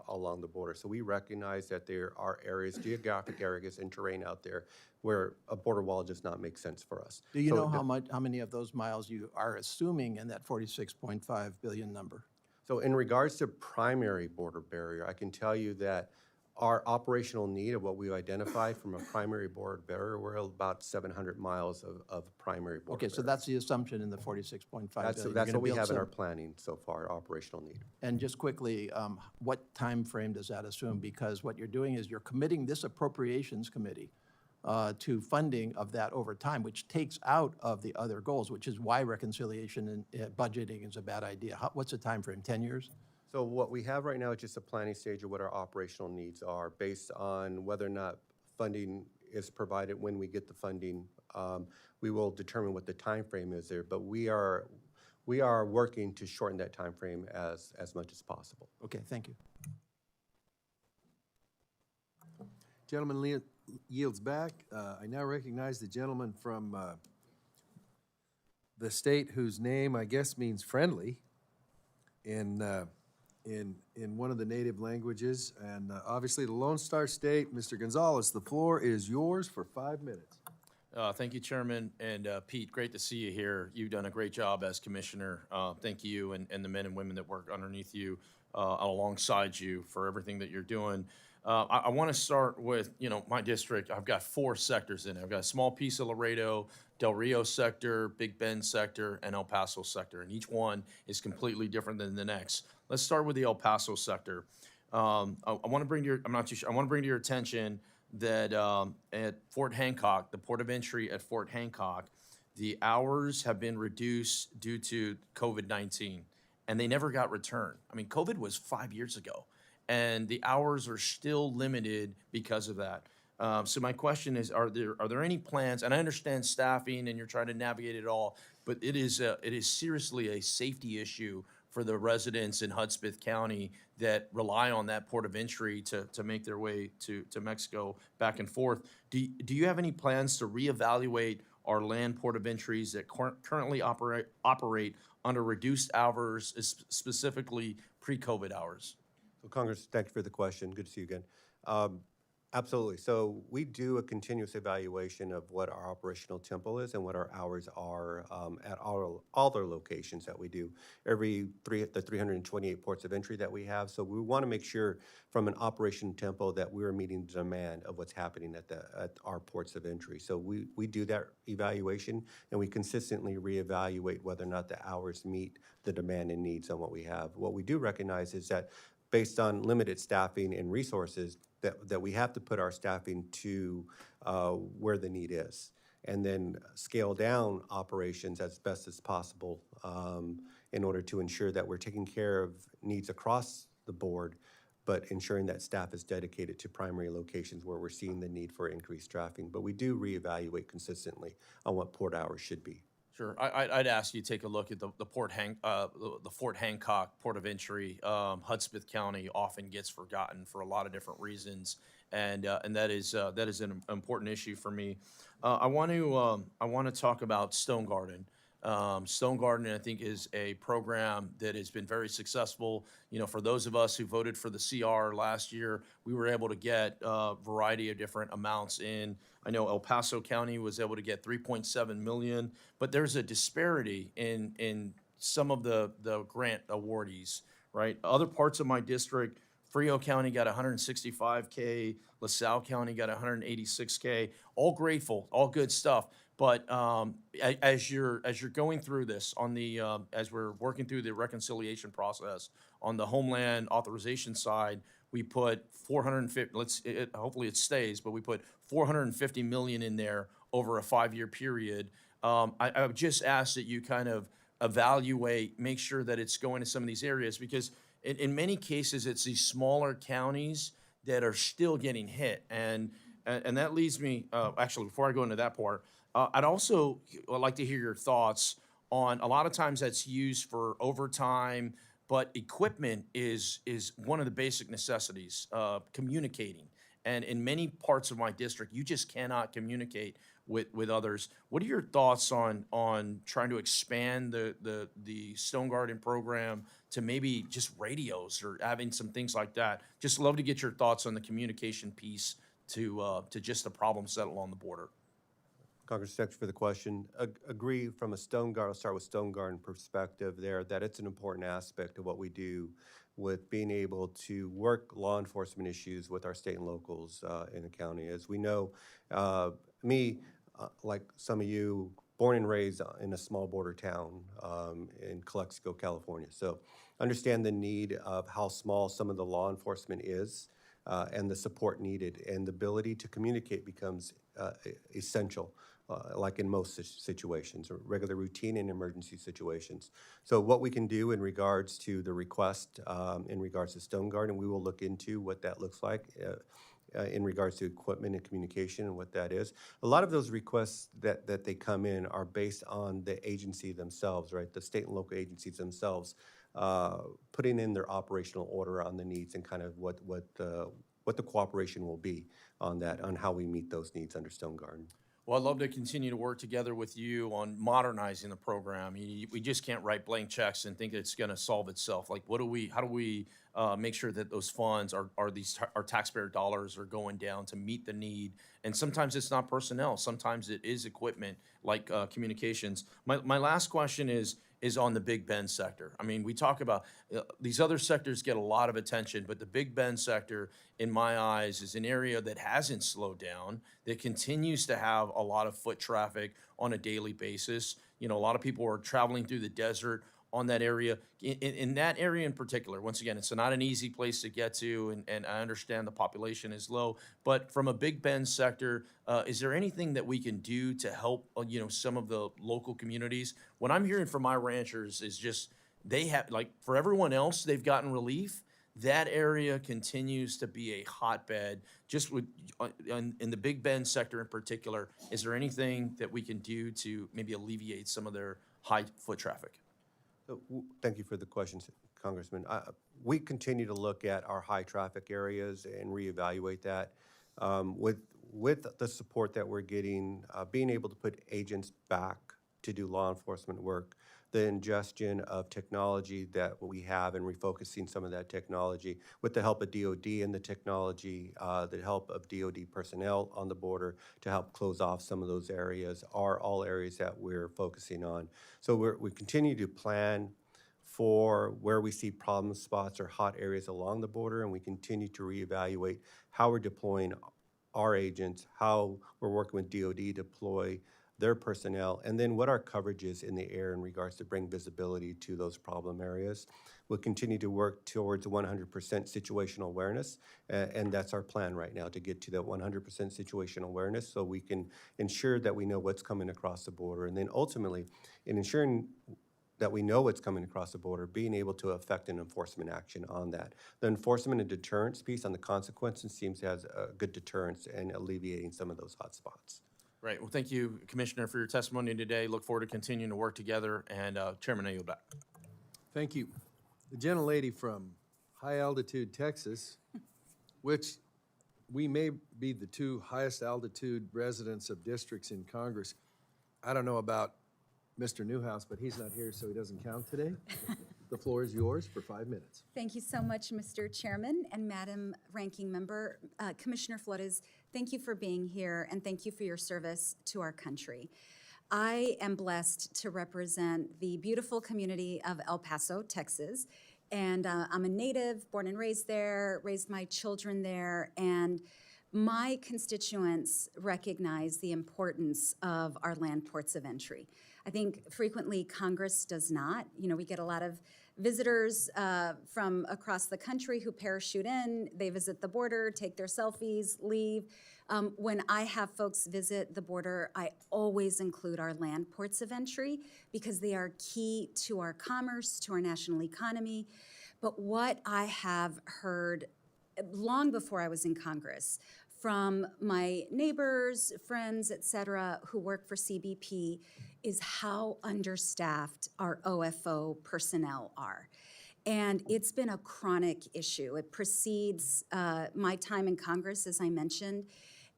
along the border. So we recognize that there are areas, geographic areas and terrain out there where a border wall does not make sense for us. Do you So know how many of those miles you are assuming in that 46.5 billion number? So in regards to primary border barrier, I can tell you that our operational need of what we've identified from a primary border barrier, we're about 700 miles of primary border Okay, so barrier. that's the assumption in the 46.5 billion. You're That's gonna what we build have in some- our planning so far, operational need. And just quickly, what time frame does that assume? Because what you're doing is you're committing this appropriations committee to funding of that over time, which takes out of the other goals, which is why reconciliation and budgeting is a bad idea. What's the time frame? 10 years? So what we have right now is just a planning stage of what our operational needs are based on whether or not funding is provided. When we get the funding, we will determine what the time frame is there, but we are working to shorten that time frame as much as possible. Okay, thank you. Gentleman yields back. I now recognize the gentleman from the state whose name I guess means friendly in one of the native languages, and obviously the Lone Star State. Mr. Gonzalez, the floor is yours for 5 minutes. Thank you, Chairman, and Pete, great to see you here. You've done a great job as commissioner. Thank you and the men and women that work underneath you, alongside you for everything that you're doing. I want to start with, my district. I've got 4 sectors in it. I've got a small piece of Laredo, Del Rio sector, Big Bend sector, and El Paso sector, and each one is completely different than the next. Let's start with the El Paso sector. I want to bring to your, I'm not too sure, I want to bring to your attention that at Fort Hancock, the port of entry at Fort Hancock, the hours have been reduced due to COVID-19, and they never got returned. I mean, COVID was 5 years ago, and the hours are still limited because of that. So my question is, are there any plans? And I understand staffing, and you're trying to navigate it all, but it is seriously a safety issue for the residents in Hudspeth County that rely on that port of entry to make their way to Mexico back and forth. Do you have any plans to reevaluate our land port of entries that currently operate under reduced hours, specifically pre-COVID hours? So Congress, thank you for the question. Good to see you again. Absolutely. So we do a continuous evaluation of what our operational tempo is and what our hours are at all our locations that we do, the 328 ports of entry that we have. So we want to make sure from an operation tempo that we're meeting the demand of what's happening at our ports of entry. So we do that evaluation, and we consistently reevaluate whether or not the hours meet the demand and needs on what we have. What we do recognize is that based on limited staffing and resources, that we have to put our staffing to where the need is, and then scale down operations as best as possible in order to ensure that we're taking care of needs across the board, but ensuring that staff is dedicated to primary locations where we're seeing the need for increased staffing. But we do reevaluate consistently on what port hours should be. Sure. I'd ask you to take a look at the Fort Hancock port of entry. Hudspeth County often gets forgotten for a lot of different reasons, and that is an important issue for me. I want to talk about Stone Garden. Stone Garden, I think, is a program that has been very successful. You know, for those of us who voted for the CR last year, we were able to get a variety of different amounts in. I know El Paso County was able to get 3.7 million, but there's a disparity in some of the grant awardees, right? Other parts of my district, Frio County got 165K, LaSalle County got 186K. All grateful, all good stuff. But as you're going through this on the as we're working through the reconciliation process on the Homeland authorization side, we put 450. Hopefully it stays, but we put 450 million in there over a 5-year period. I would just ask that you kind of evaluate, make sure that it's going to some of these areas, because in many cases it's these smaller counties that are still getting hit, and that leads me actually, before I go into that part, I'd also like to hear your thoughts on, a lot of times that's used for overtime, but equipment is one of the basic necessities, communicating. And in many parts of my district, you just cannot communicate with others. What are your thoughts on trying to expand the Stone Garden program to maybe just radios or having some things like that? Just love to get your thoughts on the communication piece to just the problems that along the border. Congress, thanks for the question. Agree from a I'll start with Stone Garden perspective there, that it's an important aspect of what we do with being able to work law enforcement issues with our state and locals in the county. As we know, like some of you, born and raised in a small border town in Calexico, California. So understand the need of how small some of the law enforcement is and the support needed, and the ability to communicate becomes essential. Like in most situations, or regular routine and emergency situations. So what we can do in regards to the request, in regards to Stone Garden, we will look into what that looks like in regards to equipment and communication and what that is. A lot of those requests that they come in are based on the agency themselves, right? The state and local agencies themselves putting in their operational order on the needs and kind of what the cooperation will be on that, on how we meet those needs under Stone Garden. Well, I'd love to continue to work together with you on modernizing the program. We just can't write blank checks and think it's going to solve itself. Like, how do we make sure that those funds our taxpayer dollars are going down to meet the need? And sometimes it's not personnel. Sometimes it is equipment, like communications. My last question is on the Big Bend sector. I mean, we talk about these other sectors get a lot of attention, but the Big Bend sector, in my eyes, is an area that hasn't slowed down, that continues to have a lot of foot traffic on a daily basis. You know, a lot of people are traveling through the desert on that area. In that area in particular, once again, it's not an easy place to get to, and I understand the population is low, but from a Big Bend sector, is there anything that we can do to help, some of the local communities? What I'm hearing from my ranchers is just, they have, like, for everyone else, they've gotten relief. That area continues to be a hotbed. Just in the Big Bend sector in particular, is there anything that we can do to maybe alleviate some of their high foot traffic? Thank you for the questions, Congressman. We continue to look at our high traffic areas and reevaluate that. With the support that we're getting, being able to put agents back to do law enforcement work, the ingestion of technology that we have and refocusing some of that technology with the help of DOD and the technology, the help of DOD personnel on the border to help close off some of those areas are all areas that we're focusing on. So we continue to plan for where we see problem spots or hot areas along the border, and we continue to reevaluate how we're deploying our agents, how we're working with DOD to deploy their personnel, and then what our coverage is in the air in regards to bring visibility to those problem areas. We'll continue to work towards 100% situational awareness, and that's our plan right now, to get to that 100% situational awareness so we can ensure that we know what's coming across the border. And then ultimately, in ensuring that we know what's coming across the border, being able to effect an enforcement action on that. The enforcement and deterrence piece on the consequences seems to have a good deterrence in alleviating some of those hot spots. Right. Well, thank you, Commissioner, for your testimony today. Look forward to continuing to work together. And Chairman, I yield back. Thank you. The gentlelady from high altitude Texas, which we may be the two highest altitude residents of districts in Congress. I don't know about Mr. Newhouse, but he's not here, so he doesn't count today. The floor is yours for 5 minutes. Thank you so much, Mr. Chairman and Madam Ranking Member. Commissioner Flores, thank you for being here and thank you for your service to our country. I am blessed to represent the beautiful community of El Paso, Texas. And I'm a native, born and raised there, raised my children there, and my constituents recognize the importance of our land ports of entry. I think frequently Congress does not. You know, we get a lot of visitors from across the country who parachute in, they visit the border, take their selfies, leave. When I have folks visit the border, I always include our land ports of entry because they are key to our commerce, to our national economy. But what I have heard long before I was in Congress from my neighbors, friends, et cetera, who work for CBP is how understaffed our OFO personnel are. And it's been a chronic issue. It precedes my time in Congress, as I mentioned.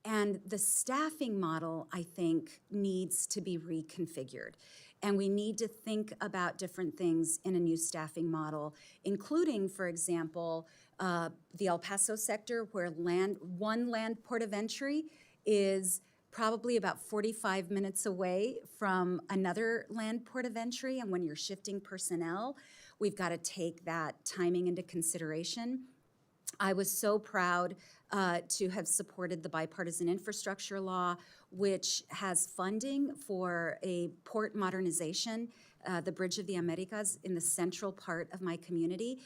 And the staffing model, I think, needs to be reconfigured. And we need to think about different things in a new staffing model, including, for example, the El Paso sector, where one land port of entry is probably about 45 minutes away from another land port of entry. And when you're shifting personnel, we've got to take that timing into consideration. I was so proud to have supported the bipartisan infrastructure law, which has funding for a port modernization, the Bridge of the Americas in the central part of my community.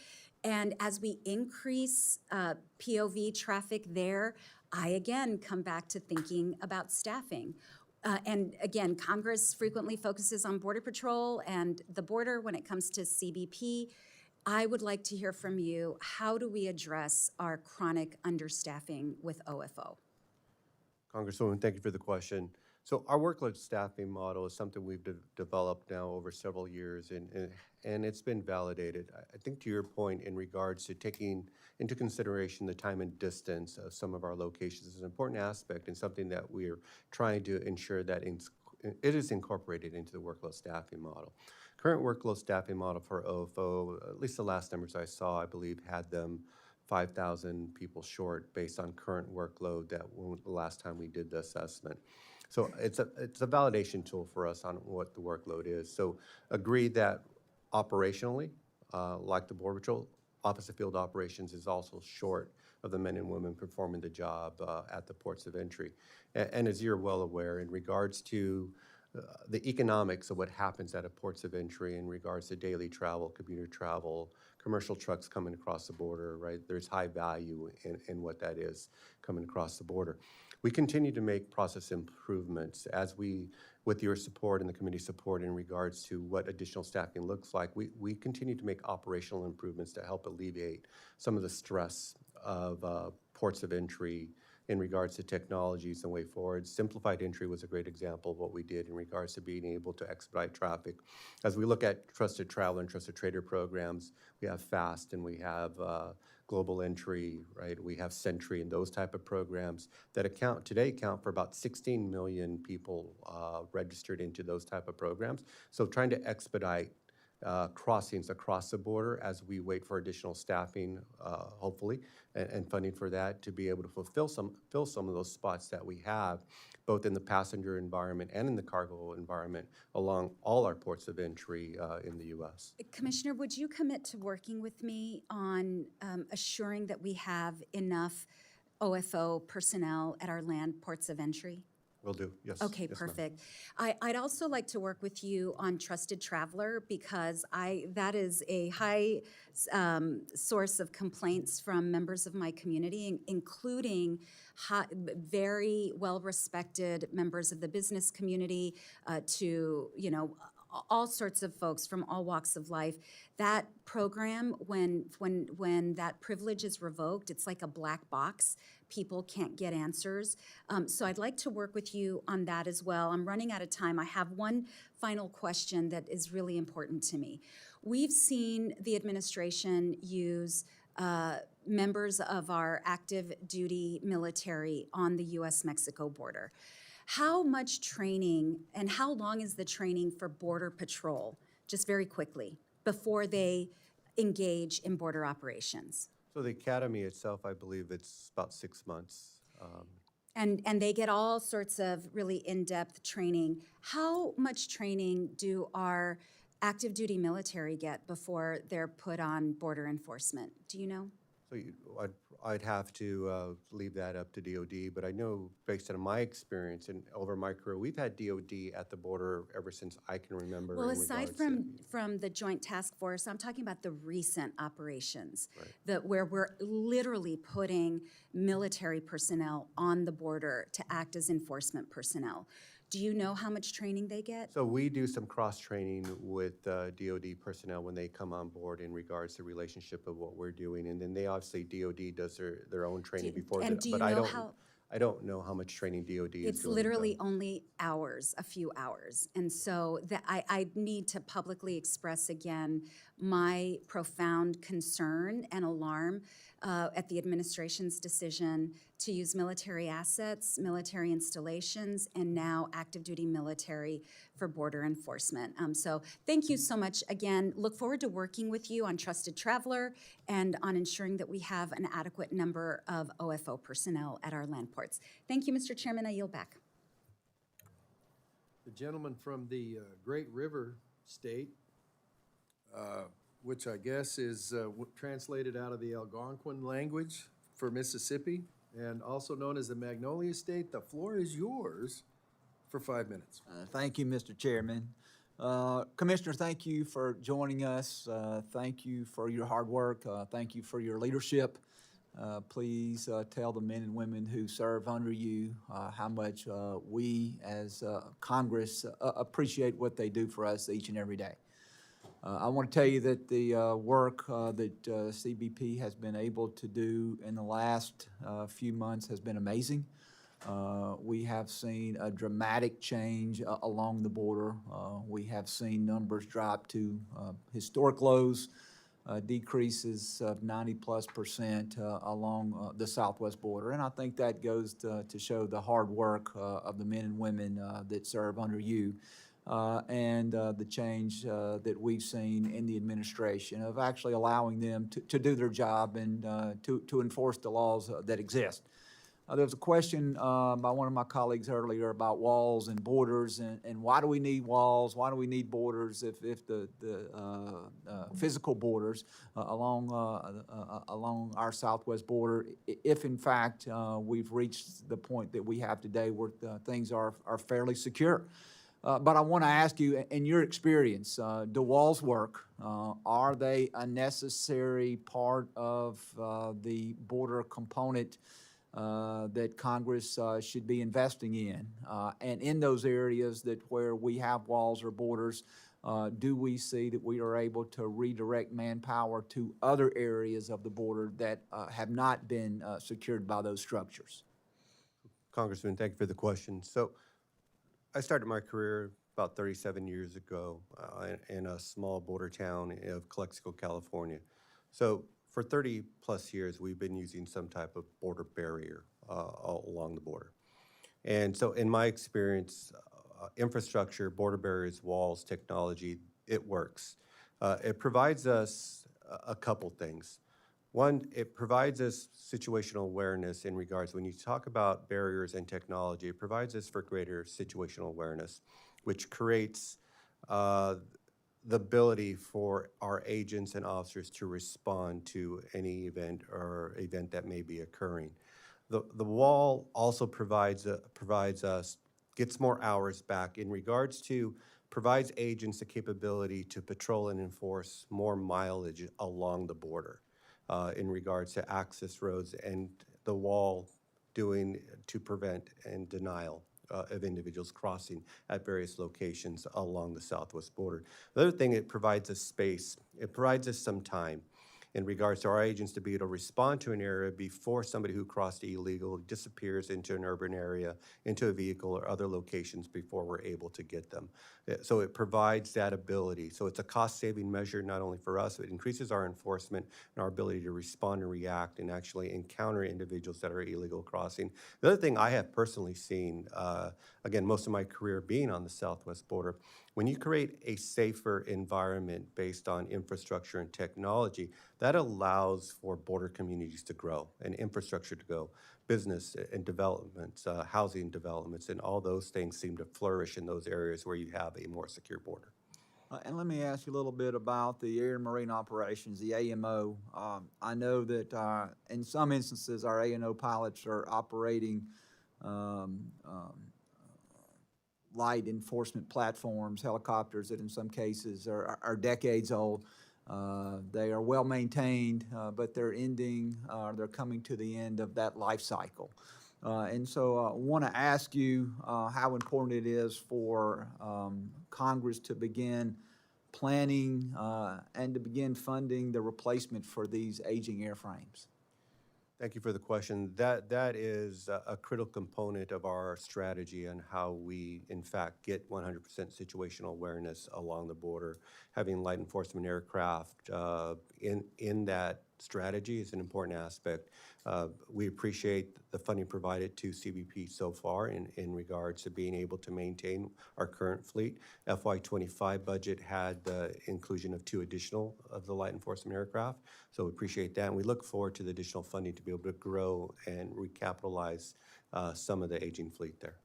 And as we increase POV traffic there, I again come back to thinking about staffing. And again, Congress frequently focuses on Border Patrol and the border when it comes to CBP. I would like to hear from you, how do we address our chronic understaffing with OFO? Congresswoman, thank you for the question. So our workload staffing model is something we've developed now over several years, and it's been validated. I think to your point in regards to taking into consideration the time and distance of some of our locations is an important aspect and something that we're trying to ensure that it is incorporated into the workload staffing model. Current workload staffing model for OFO, at least the last numbers I saw, I believe had them 5,000 people short based on current workload that the last time we did the assessment. So it's a validation tool for us on what the workload is. So agree that operationally, like the Border Patrol, Office of Field Operations is also short of the men and women performing the job at the ports of entry. And as you're well aware, in regards to the economics of what happens at a ports of entry in regards to daily travel, commuter travel, commercial trucks coming across the border, right? There's high value in what that is coming across the border. We continue to make process improvements as with your support and the committee support in regards to what additional staffing looks like. We continue to make operational improvements to help alleviate some of the stress of ports of entry in regards to technologies and way forward. Simplified entry was a great example of what we did in regards to being able to expedite traffic. As we look at trusted traveler and trusted trader programs, we have FAST and we have global entry, right? We have Sentry and those type of programs that today account for about 16 million people registered into those type of programs. So trying to expedite crossings across the border as we wait for additional staffing, hopefully, and funding for that to be able to fill some of those spots that we have, both in the passenger environment and in the cargo environment along all our ports of entry in the U.S. Commissioner, would you commit to working with me on assuring that we have enough OFO personnel at our land ports of entry? Will do, yes. Okay, Yes, ma'am. perfect. I'd also like to work with you on Trusted Traveler because that is a high source of complaints from members of my community, including very well-respected members of the business community to, all sorts of folks from all walks of life. That program, when that privilege is revoked, it's like a black box. People can't get answers. So I'd like to work with you on that as well. I'm running out of time. I have one final question that is really important to me. We've seen the administration use members of our active duty military on the U.S.-Mexico border. How much training and how long is the training for Border Patrol, just very quickly, before they engage in border operations? So the academy itself, I believe it's about 6 months. And they get all sorts of really in-depth training. How much training do our active duty military get before they're put on border enforcement? Do you know? So I'd have to leave that up to DOD, but I know based on my experience and over my career, we've had DOD at the border ever since I can remember. Well, in aside regards from the Joint Task Force, I'm talking about the recent operations, Right. where we're literally putting military personnel on the border to act as enforcement personnel. Do you know how much training they get? So we do some cross-training with DOD personnel when they come on board in regards to relationship of what we're doing. And then they obviously, DOD does their own training before. and do you but I know don't, how- I don't know how much training DOD is It's doing. literally only hours, a few hours. And so I need to publicly express again my profound concern and alarm at the administration's decision to use military assets, military installations, and now active duty military for border enforcement. So thank you so much again. Look forward to working with you on Trusted Traveler and on ensuring that we have an adequate number of OFO personnel at our land ports. Thank you, Mr. Chairman. I yield back. The gentleman from the Great River State, which I guess is translated out of the Algonquin language for Mississippi, and also known as the Magnolia State. The floor is yours for 5 minutes. Thank you, Mr. Chairman. Commissioners, thank you for joining us. Thank you for your hard work. Thank you for your leadership. Please tell the men and women who serve under you how much we as Congress appreciate what they do for us each and every day. I want to tell you that the work that CBP has been able to do in the last few months has been amazing. We have seen a dramatic change along the border. We have seen numbers drop to historic lows, decreases of 90+% along the southwest border. And I think that goes to show the hard work of the men and women that serve under you. And the change that we've seen in the administration of actually allowing them to do their job and to enforce the laws that exist. There was a question by one of my colleagues earlier about walls and borders and why do we need walls? Why do we need borders if the physical borders along our southwest border, if in fact we've reached the point that we have today where things are fairly secure? But I want to ask you, in your experience, do walls work? Are they a necessary part of the border component that Congress should be investing in? And in those areas where we have walls or borders, do we see that we are able to redirect manpower to other areas of the border that have not been secured by those structures? Congressman, thank you for the question. So I started my career about 37 years ago in a small border town of Calexico, California. So for 30 plus years, we've been using some type of border barrier all along the border. And so in my experience, infrastructure, border barriers, walls, technology, it works. It provides us a couple things. One, it provides us situational awareness in regards, when you talk about barriers and technology, it provides us for greater situational awareness, which creates the ability for our agents and officers to respond to any event or event that may be occurring. The wall also provides us, gets more hours back in regards to, provides agents the capability to patrol and enforce more mileage along the border. In regards to access roads and the wall doing to prevent and denial of individuals crossing at various locations along the southwest border. The other thing, it provides us space. It provides us some time. in regards to our agents to be able to respond to an area before somebody who crossed illegal disappears into an urban area, into a vehicle or other locations before we're able to get them. So it provides that ability. So it's a cost-saving measure not only for us, it increases our enforcement and our ability to respond and react and actually encounter individuals that are illegal crossing. The other thing I have personally seen, again, most of my career being on the southwest border, when you create a safer environment based on infrastructure and technology, that allows for border communities to grow and infrastructure to grow, business and developments, housing developments, and all those things seem to flourish in those areas where you have a more secure border. And let me ask you a little bit about the Air and Marine Operations, the AMO. I know that in some instances, our A&O pilots are operating light enforcement platforms, helicopters that in some cases are decades old. They are well maintained, but they're coming to the end of that life cycle. And so I want to ask you how important it is for Congress to begin planning and to begin funding the replacement for these aging airframes. Thank you for the question. That is a critical component of our strategy and how we, in fact, get 100% situational awareness along the border. Having light enforcement aircraft in that strategy is an important aspect. We appreciate the funding provided to CBP so far in regards to being able to maintain our current fleet. FY25 budget had the inclusion of 2 additional of the light enforcement aircraft, so we appreciate that. And we look forward to the additional funding to be able to grow and recapitalize some of the aging fleet there.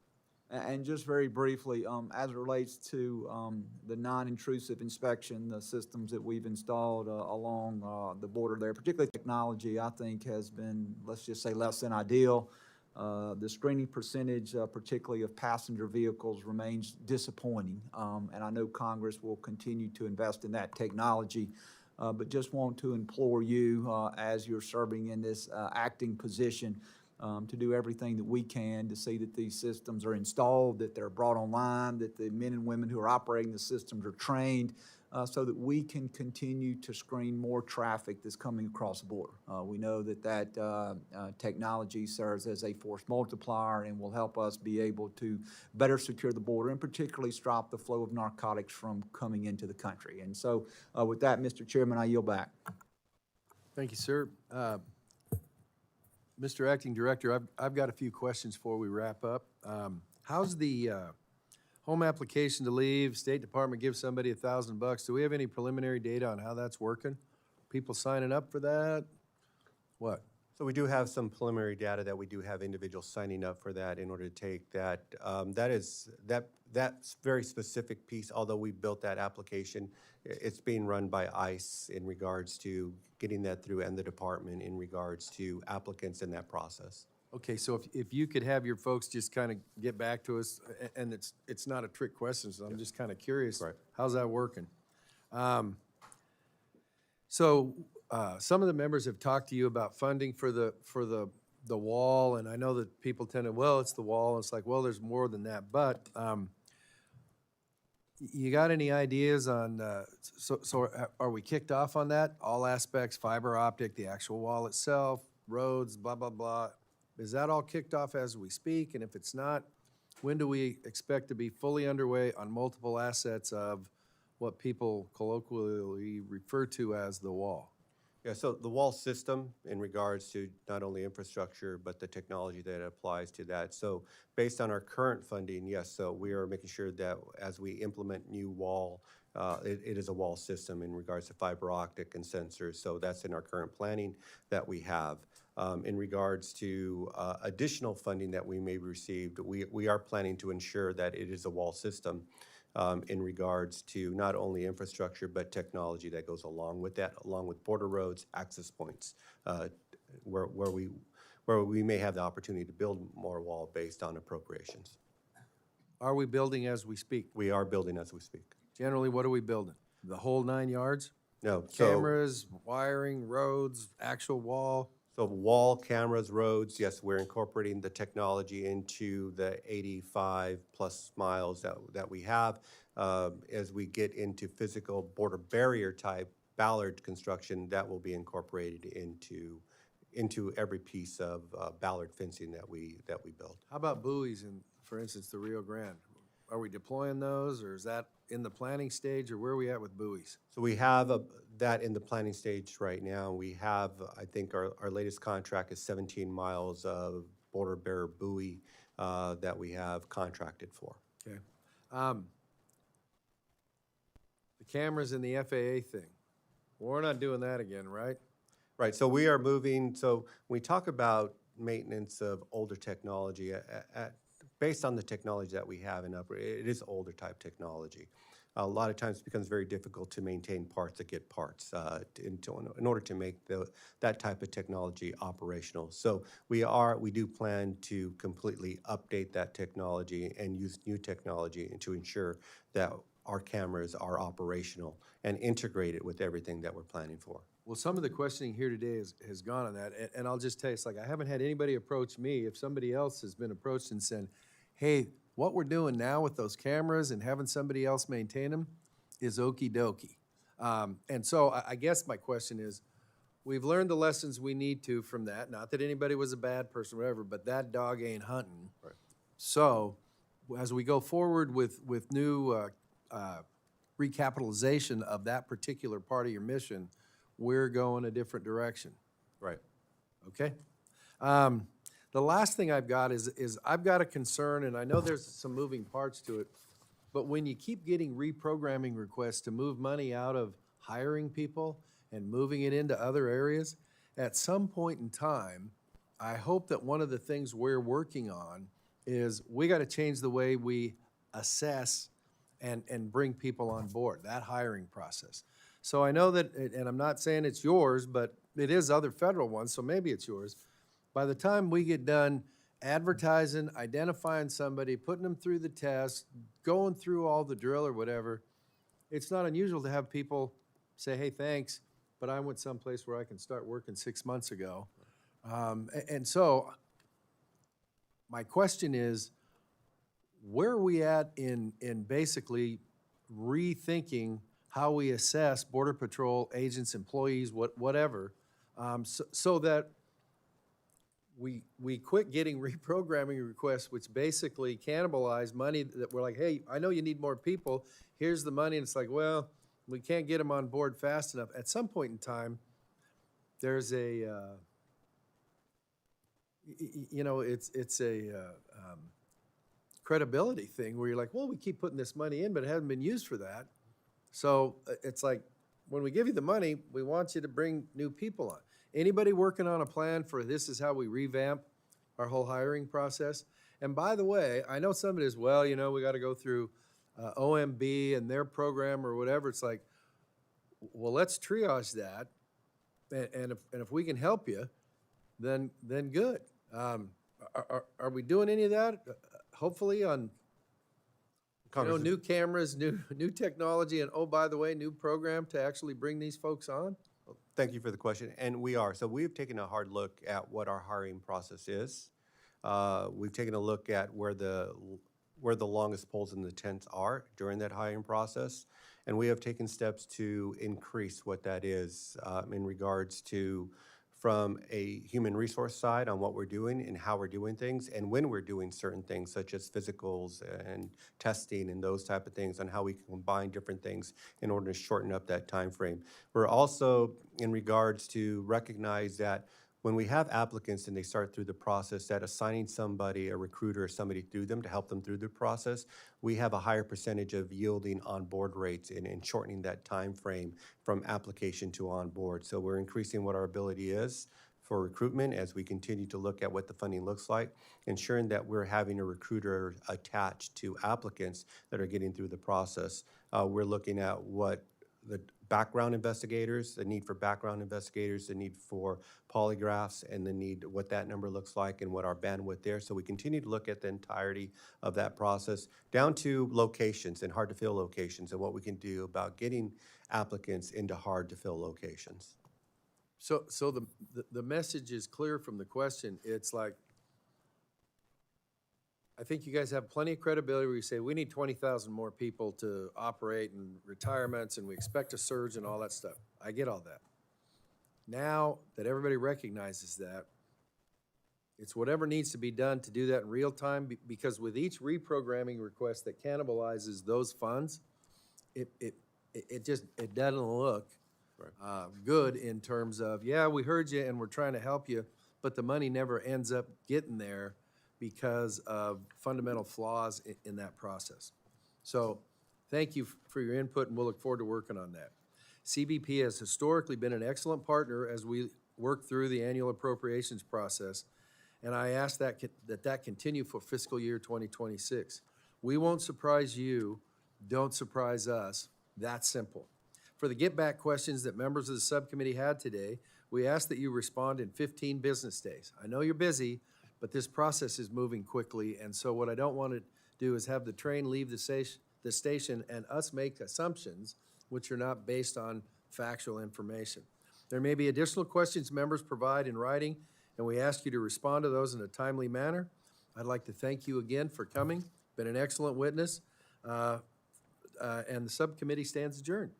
And just very briefly, as it relates to the non-intrusive inspection, the systems that we've installed along the border there, particularly technology, I think has been, let's just say, less than ideal. The screening percentage, particularly of passenger vehicles, remains disappointing. And I know Congress will continue to invest in that technology. But just want to implore you, as you're serving in this acting position, to do everything that we can to see that these systems are installed, that they're brought online, that the men and women who are operating the systems are trained, so that we can continue to screen more traffic that's coming across the border. We know that technology serves as a force multiplier and will help us be able to better secure the border and particularly stop the flow of narcotics from coming into the country. And so with that, Mr. Chairman, I yield back. Thank you, sir. Mr. Acting Director, I've got a few questions before we wrap up. How's the home application to leave? State Department gives somebody $1,000. Do we have any preliminary data on how that's working? People signing up for that? What? So we do have some preliminary data that we do have individuals signing up for that in order to take that. That's very specific piece, although we built that application. It's being run by ICE in regards to getting that through and the department in regards to applicants in that process. Okay, so if you could have your folks just kind of get back to us, and it's not a trick question, so I'm just kind of curious. Right. How's that working? So some of the members have talked to you about funding for the wall, and I know that people tend to, well, it's the wall, and it's like, well, there's more than that, but you got any ideas on, so are we kicked off on that? All aspects, fiber optic, the actual wall itself, roads, blah, blah, blah. Is that all kicked off as we speak? And if it's not, when do we expect to be fully underway on multiple assets of what people colloquially refer to as the wall? Yeah, so the wall system in regards to not only infrastructure, but the technology that applies to that. So based on our current funding, yes, so we are making sure that as we implement new wall, it is a wall system in regards to fiber optic and sensors. So that's in our current planning that we have. In regards to additional funding that we may receive, we are planning to ensure that it is a wall system. In regards to not only infrastructure, but technology that goes along with that, along with border roads, access points, where we may have the opportunity to build more wall based on appropriations. Are we building as we speak? We are building as we speak. Generally, what are we building? The whole 9 yards? No. Cameras, wiring, roads, actual wall? So wall, cameras, roads, yes, we're incorporating the technology into the 85 plus miles that we have. As we get into physical border barrier type Ballard construction, that will be incorporated into every piece of Ballard fencing that we build. How about buoys in, for instance, the Rio Grande? Are we deploying those, or is that in the planning stage, or where are we at with buoys? So we have that in the planning stage right now. We have, I think our latest contract is 17 miles of border bearer buoy that we have contracted for. Okay. The cameras in the FAA thing, we're not doing that again, right? Right, so we are moving, so when we talk about maintenance of older technology, based on the technology that we have it is older type technology. A lot of times it becomes very difficult to maintain parts that get parts in order to make that type of technology operational. So we do plan to completely update that technology and use new technology to ensure that our cameras are operational and integrated with everything that we're planning for. Well, some of the questioning here today has gone on that, and I'll just tell you, it's like I haven't had anybody approach me. If somebody else has been approached and said, hey, what we're doing now with those cameras and having somebody else maintain them is okie dokie. And so I guess my question is, we've learned the lessons we need to from that. Not that anybody was a bad person or whatever, but that dog ain't hunting. Right. So as we go forward with new recapitalization of that particular part of your mission, we're going a different direction. Right. Okay? The last thing I've got is I've got a concern, and I know there's some moving parts to it, but when you keep getting reprogramming requests to move money out of hiring people and moving it into other areas, at some point in time, I hope that one of the things we're working on is we got to change the way we assess and bring people on board, that hiring process. So I know that, and I'm not saying it's yours, but it is other federal ones, so maybe it's yours. By the time we get done advertising, identifying somebody, putting them through the test, going through all the drill or whatever, it's not unusual to have people say, hey, thanks, but I went someplace where I can start working 6 months ago. And so my question is, where are we at in basically rethinking how we assess Border Patrol agents, employees, whatever, so that we quit getting reprogramming requests, which basically cannibalize money that we're like, hey, I know you need more people, here's the money, and it's like, well, we can't get them on board fast enough. At some point in time, there's a, it's a credibility thing where you're like, well, we keep putting this money in, but it hasn't been used for that. So it's like, when we give you the money, we want you to bring new people on. Anybody working on a plan for this is how we revamp our whole hiring process? And by the way, I know somebody is, well, we got to go through OMB and their program or whatever. It's like, well, let's triage that. And if we can help you, then good. Are we doing any of that? Hopefully on new cameras, new technology, and oh, by the way, new program to actually bring these folks on? Thank you for the question, and we are. So we've taken a hard look at what our hiring process is. We've taken a look at where the longest poles in the tents are during that hiring process, and we have taken steps to increase what that is in regards to from a human resource side on what we're doing and how we're doing things and when we're doing certain things such as physicals and testing and those type of things on how we can combine different things in order to shorten up that time frame. We're also in regards to recognize that when we have applicants and they start through the process, that assigning somebody, a recruiter or somebody through them to help them through the process, we have a higher percentage of yielding on board rates and shortening that time frame from application to on board. So we're increasing what our ability is for recruitment as we continue to look at what the funding looks like, ensuring that we're having a recruiter attached to applicants that are getting through the process. We're looking at what the background investigators, the need for background investigators, the need for polygraphs, and the need, what that number looks like and what our bandwidth there. So we continue to look at the entirety of that process down to locations and hard to fill locations and what we can do about getting applicants into hard to fill locations. So the message is clear from the question. It's like, I think you guys have plenty of credibility where you say, we need 20,000 more people to operate and retirements, and we expect a surge and all that stuff. I get all that. Now that everybody recognizes that, it's whatever needs to be done to do that in real time, because with each reprogramming request that cannibalizes those funds, it doesn't look good in terms of, yeah, we heard you and we're trying to help you, but the money never ends up getting there because of fundamental flaws in that process. So thank you for your input, and we'll look forward to working on that. CBP has historically been an excellent partner as we work through the annual appropriations process, and I ask that continue for fiscal year 2026. We won't surprise you, don't surprise us, that's simple. For the get back questions that members of the subcommittee had today, we ask that you respond in 15 business days. I know you're busy, but this process is moving quickly, and so what I don't want to do is have the train leave the station and us make assumptions which are not based on factual information. There may be additional questions members provide in writing, and we ask you to respond to those in a timely manner. I'd like to thank you again for coming. Been an excellent witness, and the subcommittee stands adjourned.